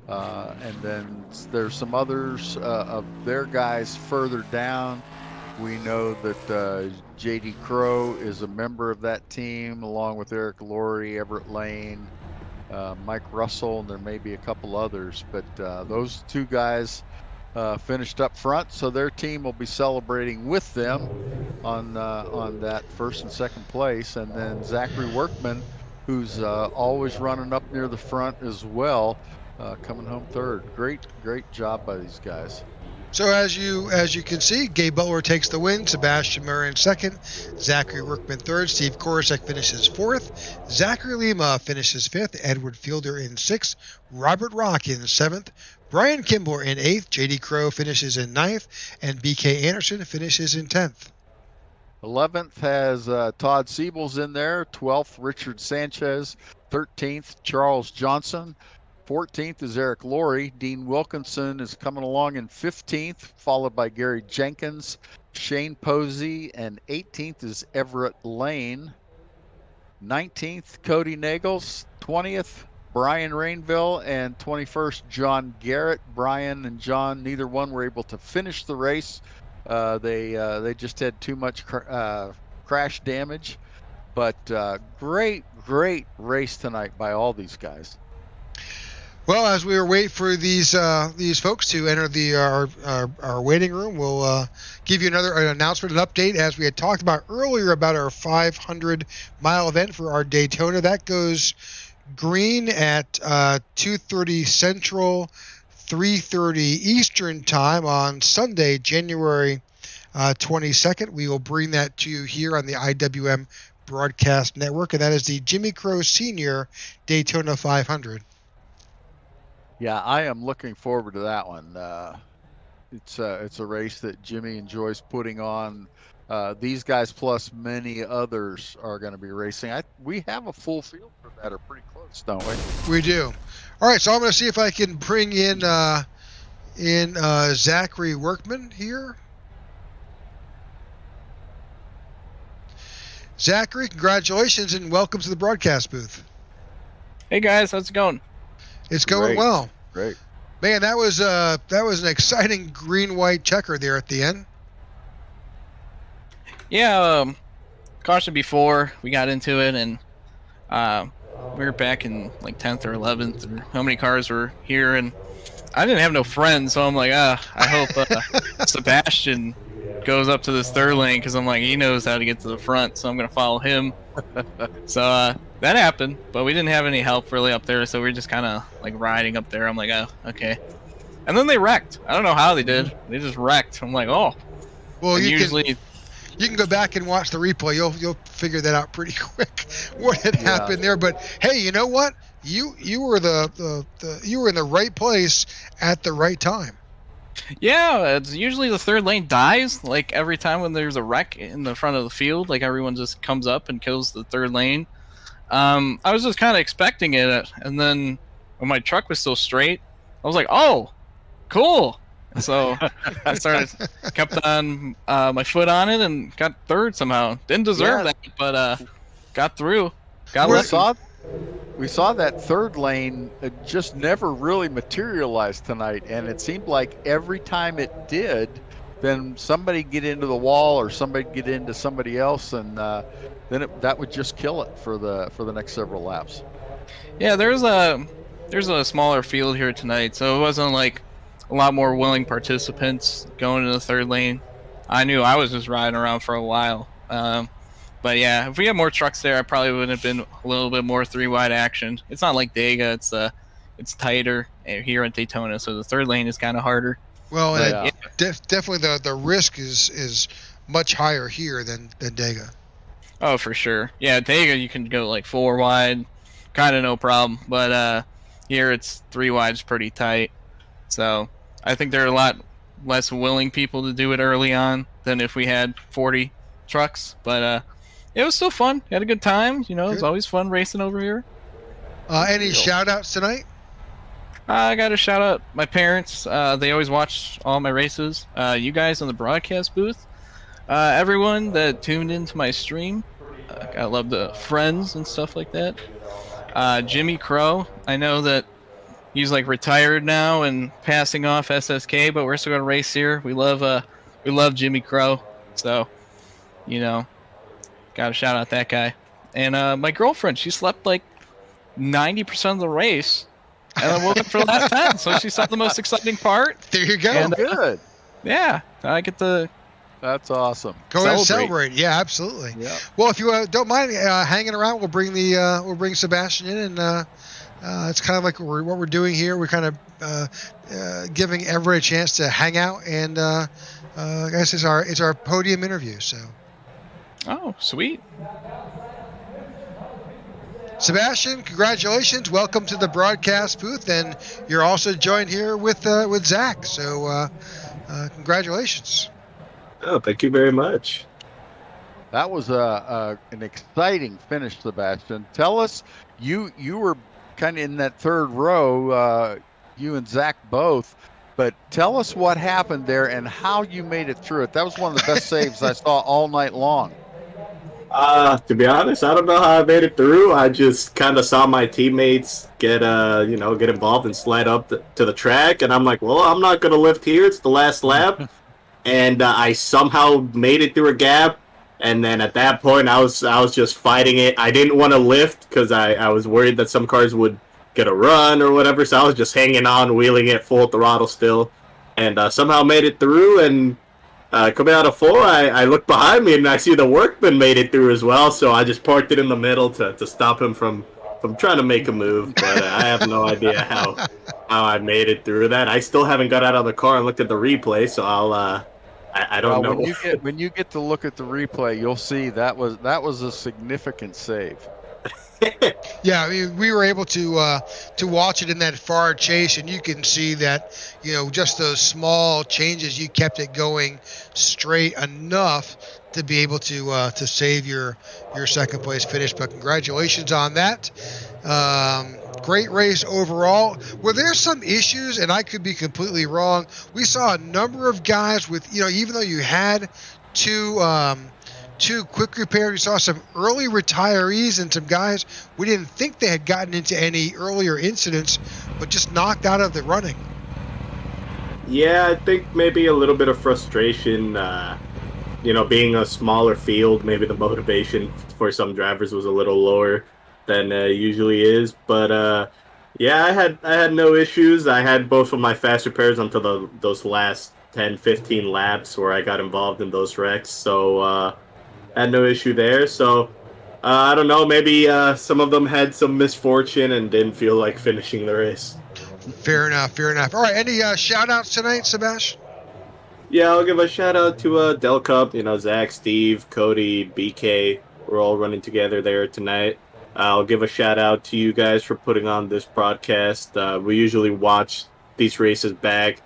And then there's some others of their guys further down. We know that JD Crow is a member of that team, along with Eric Laurie, Everett Lane, Mike Russell, and there may be a couple others. But those 2 guys finished up front, so their team will be celebrating with them on that first and second place. And then Zachary Workman, who's always running up near the front as well, coming home third. Great job by these guys. So as you can see, Gabe Butler takes the win, Sebastian Marin second, Zachary Workman third, Steve Korosek finishes fourth, Zachary Lima finishes fifth, Edward Fielder in sixth, Robert Rock in seventh, Brian Kimball in eighth, JD Crow finishes in ninth, and BK Anderson finishes in 10th. 11th has Todd Siebels in there, 12th Richard Sanchez, 13th Charles Johnson, 14th is Eric Laurie. Dean Wilkinson is coming along in 15th, followed by Gary Jenkins, Shane Posey, and 18th is Everett Lane. 19th, Cody Nagels. 20th, Brian Rainville, and 21st, John Garrett. Brian and John, neither one were able to finish the race. They just had too much crash damage. But great race tonight by all these guys. Well, as we wait for these folks to enter our waiting room, we'll give you another announcement, an update, as we had talked about earlier about our 500-mile event for our Daytona. That goes green at 2:30 Central, 3:30 Eastern Time on Sunday, January 22nd. We will bring that to you here on the IWM Broadcast Network, and that is the Jimmy Crowe Sr. Daytona 500. Yeah, I am looking forward to that one. It's a race that Jimmy enjoys putting on. These guys plus many others are going to be racing. We have a full field for that, or pretty close, don't we? We do. All right, so I'm going to see if I can bring in Zachary Workman here. Zachary, congratulations and welcome to the broadcast booth. Hey guys, how's it going? It's going well. Great. Man, that was an exciting green-white checker there at the end. Yeah, caution before we got into it, and we were back in like 10th or 11th, or how many cars were here, and I didn't have no friends, so I'm like, I hope Sebastian goes up to this third lane, because I'm like, he knows how to get to the front, so I'm going to follow him. So that happened, but we didn't have any help really up there, so we were just kind of like riding up there. I'm like, oh, okay. And then they wrecked. I don't know how they did. They just wrecked. I'm like, oh. Well, and you can go back and watch the replay. You'll figure that out pretty quick what had happened there. But hey, you know what? You were you were in the right place at the right time. Yeah, it's usually the third lane dies, like every time when there's a wreck in the front of the field, like everyone just comes up and kills the third lane. I was just kind of expecting it, and then when my truck was still straight, I was like, oh, cool. And so I kept on my foot on it and got third somehow. Didn't deserve that, but got through. We saw that third lane just never really materialized tonight, and it seemed like every time it did, then somebody get into the wall or somebody get into somebody else, and then that would just kill it for the next several laps. Yeah, there's a smaller field here tonight, so it wasn't like a lot more willing participants going to the third lane. I knew I was just riding around for a while. But yeah, if we had more trucks there, I probably would have been a little bit more three-wide action. It's not like Dega; it's tighter here at Daytona, so the third lane is kind of harder. Well, definitely the risk is much higher here than Dega. Oh, for sure. Yeah, Dega you can go like 4 wide, kind of no problem. But here it's 3 wide's pretty tight. So I think there are a lot less willing people to do it early on than if we had 40 trucks. But it was still fun. Had a good time. You know, it's always fun racing over here. Any shout-outs tonight? I got to shout out my parents. They always watch all my races. You guys on the broadcast booth. Everyone that tuned into my stream. I love the friends and stuff like that. Jimmy Crowe. I know that he's like retired now and passing off SSK, but we're still going to race here. We love Jimmy Crowe. So, you know, got to shout out that guy. And my girlfriend, she slept like 90% of the race. And I woke up for the last 10, so she saw the most exciting part. There you go. And, good. Yeah, I get to. That's awesome. Go ahead and celebrate. Yeah, absolutely. Yeah. Well, if you don't mind hanging around, we'll bring Sebastian in, and it's kind of like what we're doing here. We're kind of giving everybody a chance to hang out, and I guess it's our podium interview. So. Oh, sweet. Sebastian, congratulations! Welcome to the broadcast booth, and you're also joined here with Zach. So, congratulations! Oh, thank you very much. That was an exciting finish, Sebastian. Tell us, you were kind of in that third row, you and Zach both. But tell us what happened there and how you made it through it. That was one of the best saves I saw all night long. To be honest, I don't know how I made it through. I just kind of saw my teammates get involved and slide up to the track, and I'm like, well, I'm not gonna lift here. It's the last lap, and I somehow made it through a gap. And then at that point, I was just fighting it. I didn't want to lift because I was worried that some cars would get a run or whatever. So I was just hanging on, wheeling it full throttle still, and somehow made it through. And coming out of 4, I look behind me and I see the workman made it through as well. So I just parked it in the middle to stop him from trying to make a move. But I have no idea how I made it through that. I still haven't got out of the car and looked at the replay. So I don't know. When you get to look at the replay, you'll see that was a significant save. Yeah, I mean, we were able to watch it in that far chase, and you can see that, just those small changes, you kept it going straight enough to be able to save your second place finish. But congratulations on that. Great race overall. Were there some issues, and I could be completely wrong? We saw a number of guys with, even though you had two quick repairs, we saw some early retirees and some guys we didn't think they had gotten into any earlier incidents, but just knocked out of the running. Yeah, I think maybe a little bit of frustration. Being a smaller field, maybe the motivation for some drivers was a little lower than usually is. But yeah, I had no issues. I had both of my fast repairs until those last 10, 15 laps where I got involved in those wrecks. So had no issue there. So I don't know. Maybe some of them had some misfortune and didn't feel like finishing the race. Fair enough. All right, any shout-outs tonight, Sebastian? Yeah, I'll give a shout-out to Del Cup. Zach, Steve, Cody, BK. We're all running together there tonight. I'll give a shout-out to you guys for putting on this broadcast. We usually watch these races back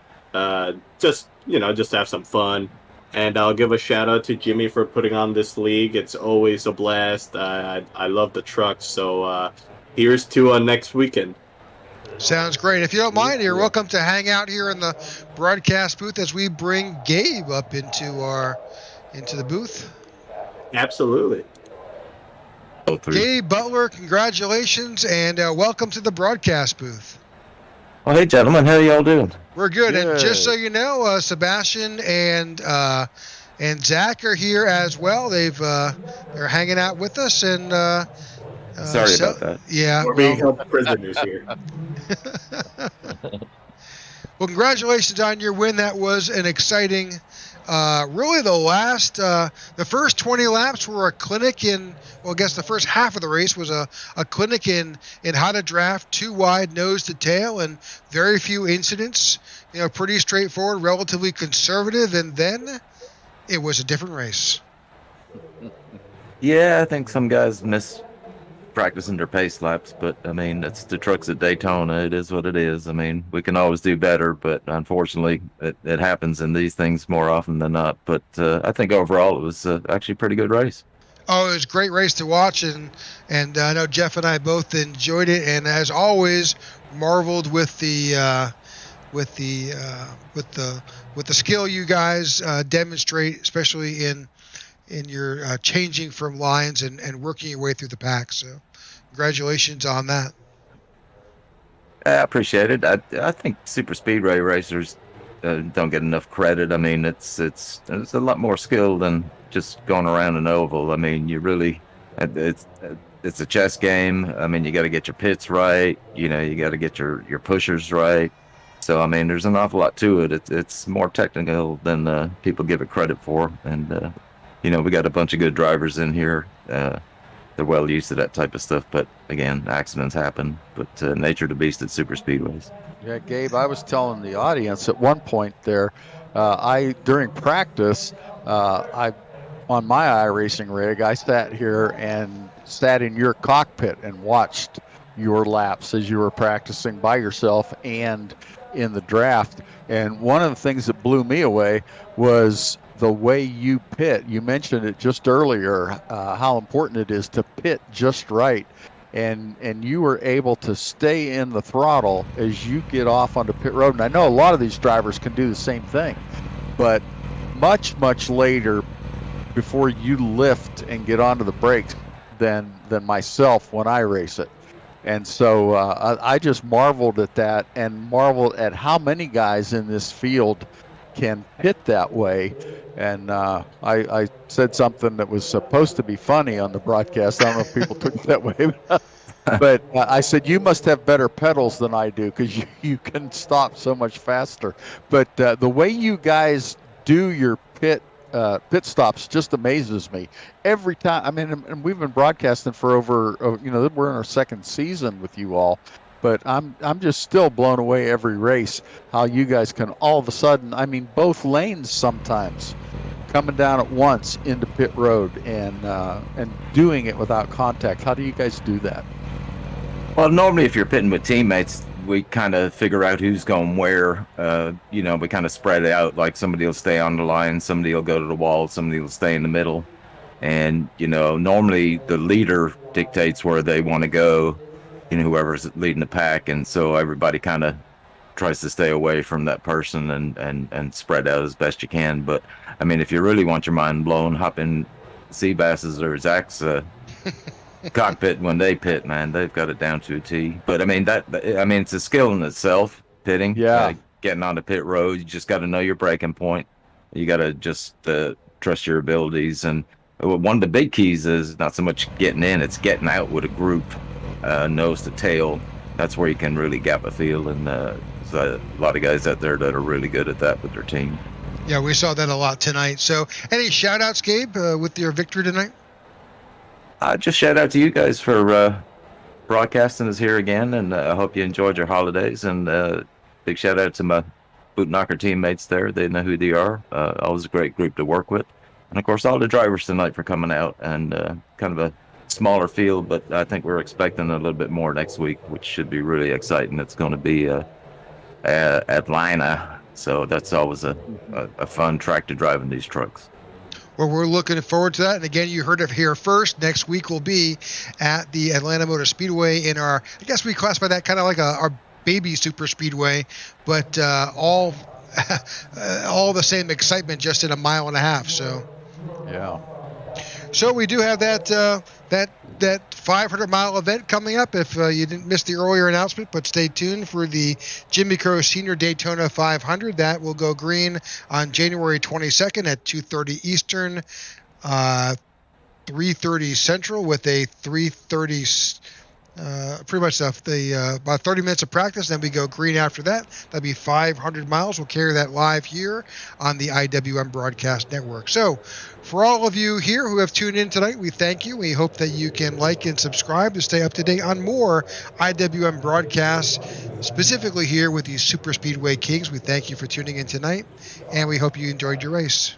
just to have some fun. And I'll give a shout-out to Jimmy for putting on this league. It's always a blast. I love the trucks. So here's to next weekend. Sounds great. If you don't mind, you're welcome to hang out here in the broadcast booth as we bring Gabe up into the booth. Absolutely. Gabe Butler, congratulations and welcome to the broadcast booth. Well, hey, gentlemen, how y'all doing? We're good. And just so you know, Sebastian and Zach are here as well. They're hanging out with us and. Sorry about that. Yeah, we're being held prisoners here. Well, congratulations on your win. That was an exciting. Really, the first 20 laps were a clinic in. Well, I guess the first half of the race was a clinic in how to draft 2 wide, nose to tail, and very few incidents. Pretty straightforward, relatively conservative, and then it was a different race. Yeah, I think some guys miss practicing their pace laps, but I mean, it's the trucks at Daytona. It is what it is. I mean, we can always do better, but unfortunately it happens in these things more often than not. But I think overall it was actually a pretty good race. Oh, it was a great race to watch, and I know Jeff and I both enjoyed it, and as always marveled with the skill you guys demonstrate, especially in your changing from lines and working your way through the pack. So congratulations on that. I appreciate it. I think super speedway racers don't get enough credit. I mean, it's a lot more skill than just going around an oval. I mean, it's a chess game. I mean, you got to get your pits right. You got to get your pushers right. So, I mean, there's an awful lot to it. It's more technical than people give it credit for. And, we got a bunch of good drivers in here. They're well used to that type of stuff. But, again, accidents happen. But nature of the beast at super speedways. Yeah, Gabe, I was telling the audience at one point there, during practice, on my iRacing rig, I sat in your cockpit and watched your laps as you were practicing by yourself and in the draft. And one of the things that blew me away was the way you pit. You mentioned it just earlier, how important it is to pit just right. and you were able to stay in the throttle as you get off onto pit road. And I know a lot of these drivers can do the same thing, but much later before you lift and get onto the brakes than myself when I race it. And so I just marveled at that, and marveled at how many guys in this field can pit that way. And I said something that was supposed to be funny on the broadcast. I don't know if people took it that way, but I said, you must have better pedals than I do, because you can stop so much faster. But the way you guys do your pit stops just amazes me every time. I mean, and we've been broadcasting for over, we're in our second season with you all, but I'm just still blown away every race how you guys can all of a sudden, I mean, both lanes sometimes coming down at once into pit road and doing it without contact. How do you guys do that? Well, normally if you're pitting with teammates, we kind of figure out who's going where. We kind of spread it out. Like somebody will stay on the line, somebody will go to the wall, somebody will stay in the middle. And, normally the leader dictates where they want to go, whoever's leading the pack. And so everybody kind of tries to stay away from that person and spread out as best you can. But, I mean, if you really want your mind blown, hop in Seabass's or Zach's cockpit when they pit, man. They've got it down to a T. But I mean it's a skill in itself, pitting. Yeah. Getting on the pit road, you just got to know your braking point. You got to just trust your abilities. And one of the big keys is not so much getting in, it's getting out with a group, nose to tail. That's where you can really gap a field. And there's a lot of guys out there that are really good at that with their team. Yeah, we saw that a lot tonight. So any shout outs, Gabe, with your victory tonight? Just shout out to you guys for broadcasting us here again, and I hope you enjoyed your holidays. And big shout out to my boot knocker teammates there. They know who they are. Always a great group to work with. And of course, all the drivers tonight for coming out, and kind of a smaller field, but I think we're expecting a little bit more next week, which should be really exciting. It's going to be Atlanta, so that's always a fun track to drive in these trucks. Well, we're looking forward to that. And again, you heard it here first. Next week we'll be at the Atlanta Motor Speedway in our, I guess we classify that kind of like our baby super speedway, but all the same excitement, just in a mile and a half. So, yeah. So we do have that 500-mile event coming up. If you didn't miss the earlier announcement, but stay tuned for the Jimmy Crow Senior Daytona 500. That will go green on January 22nd at 2:30 Eastern, 3:30 Central, with a 3:30. Pretty much about 30 minutes of practice, then we go green after that. That'll be 500 miles. We'll carry that live here on the IWM Broadcast Network. So for all of you here who have tuned in tonight, we thank you. We hope that you can like and subscribe to stay up to date on more IWM broadcasts, specifically here with these Super Speedway Kings. We thank you for tuning in tonight, and we hope you enjoyed your race.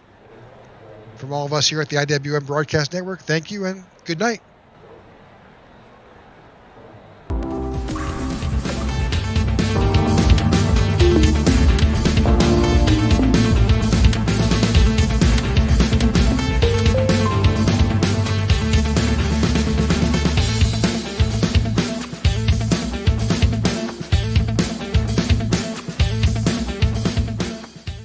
From all of us here at the IWM Broadcast Network, thank you and good night.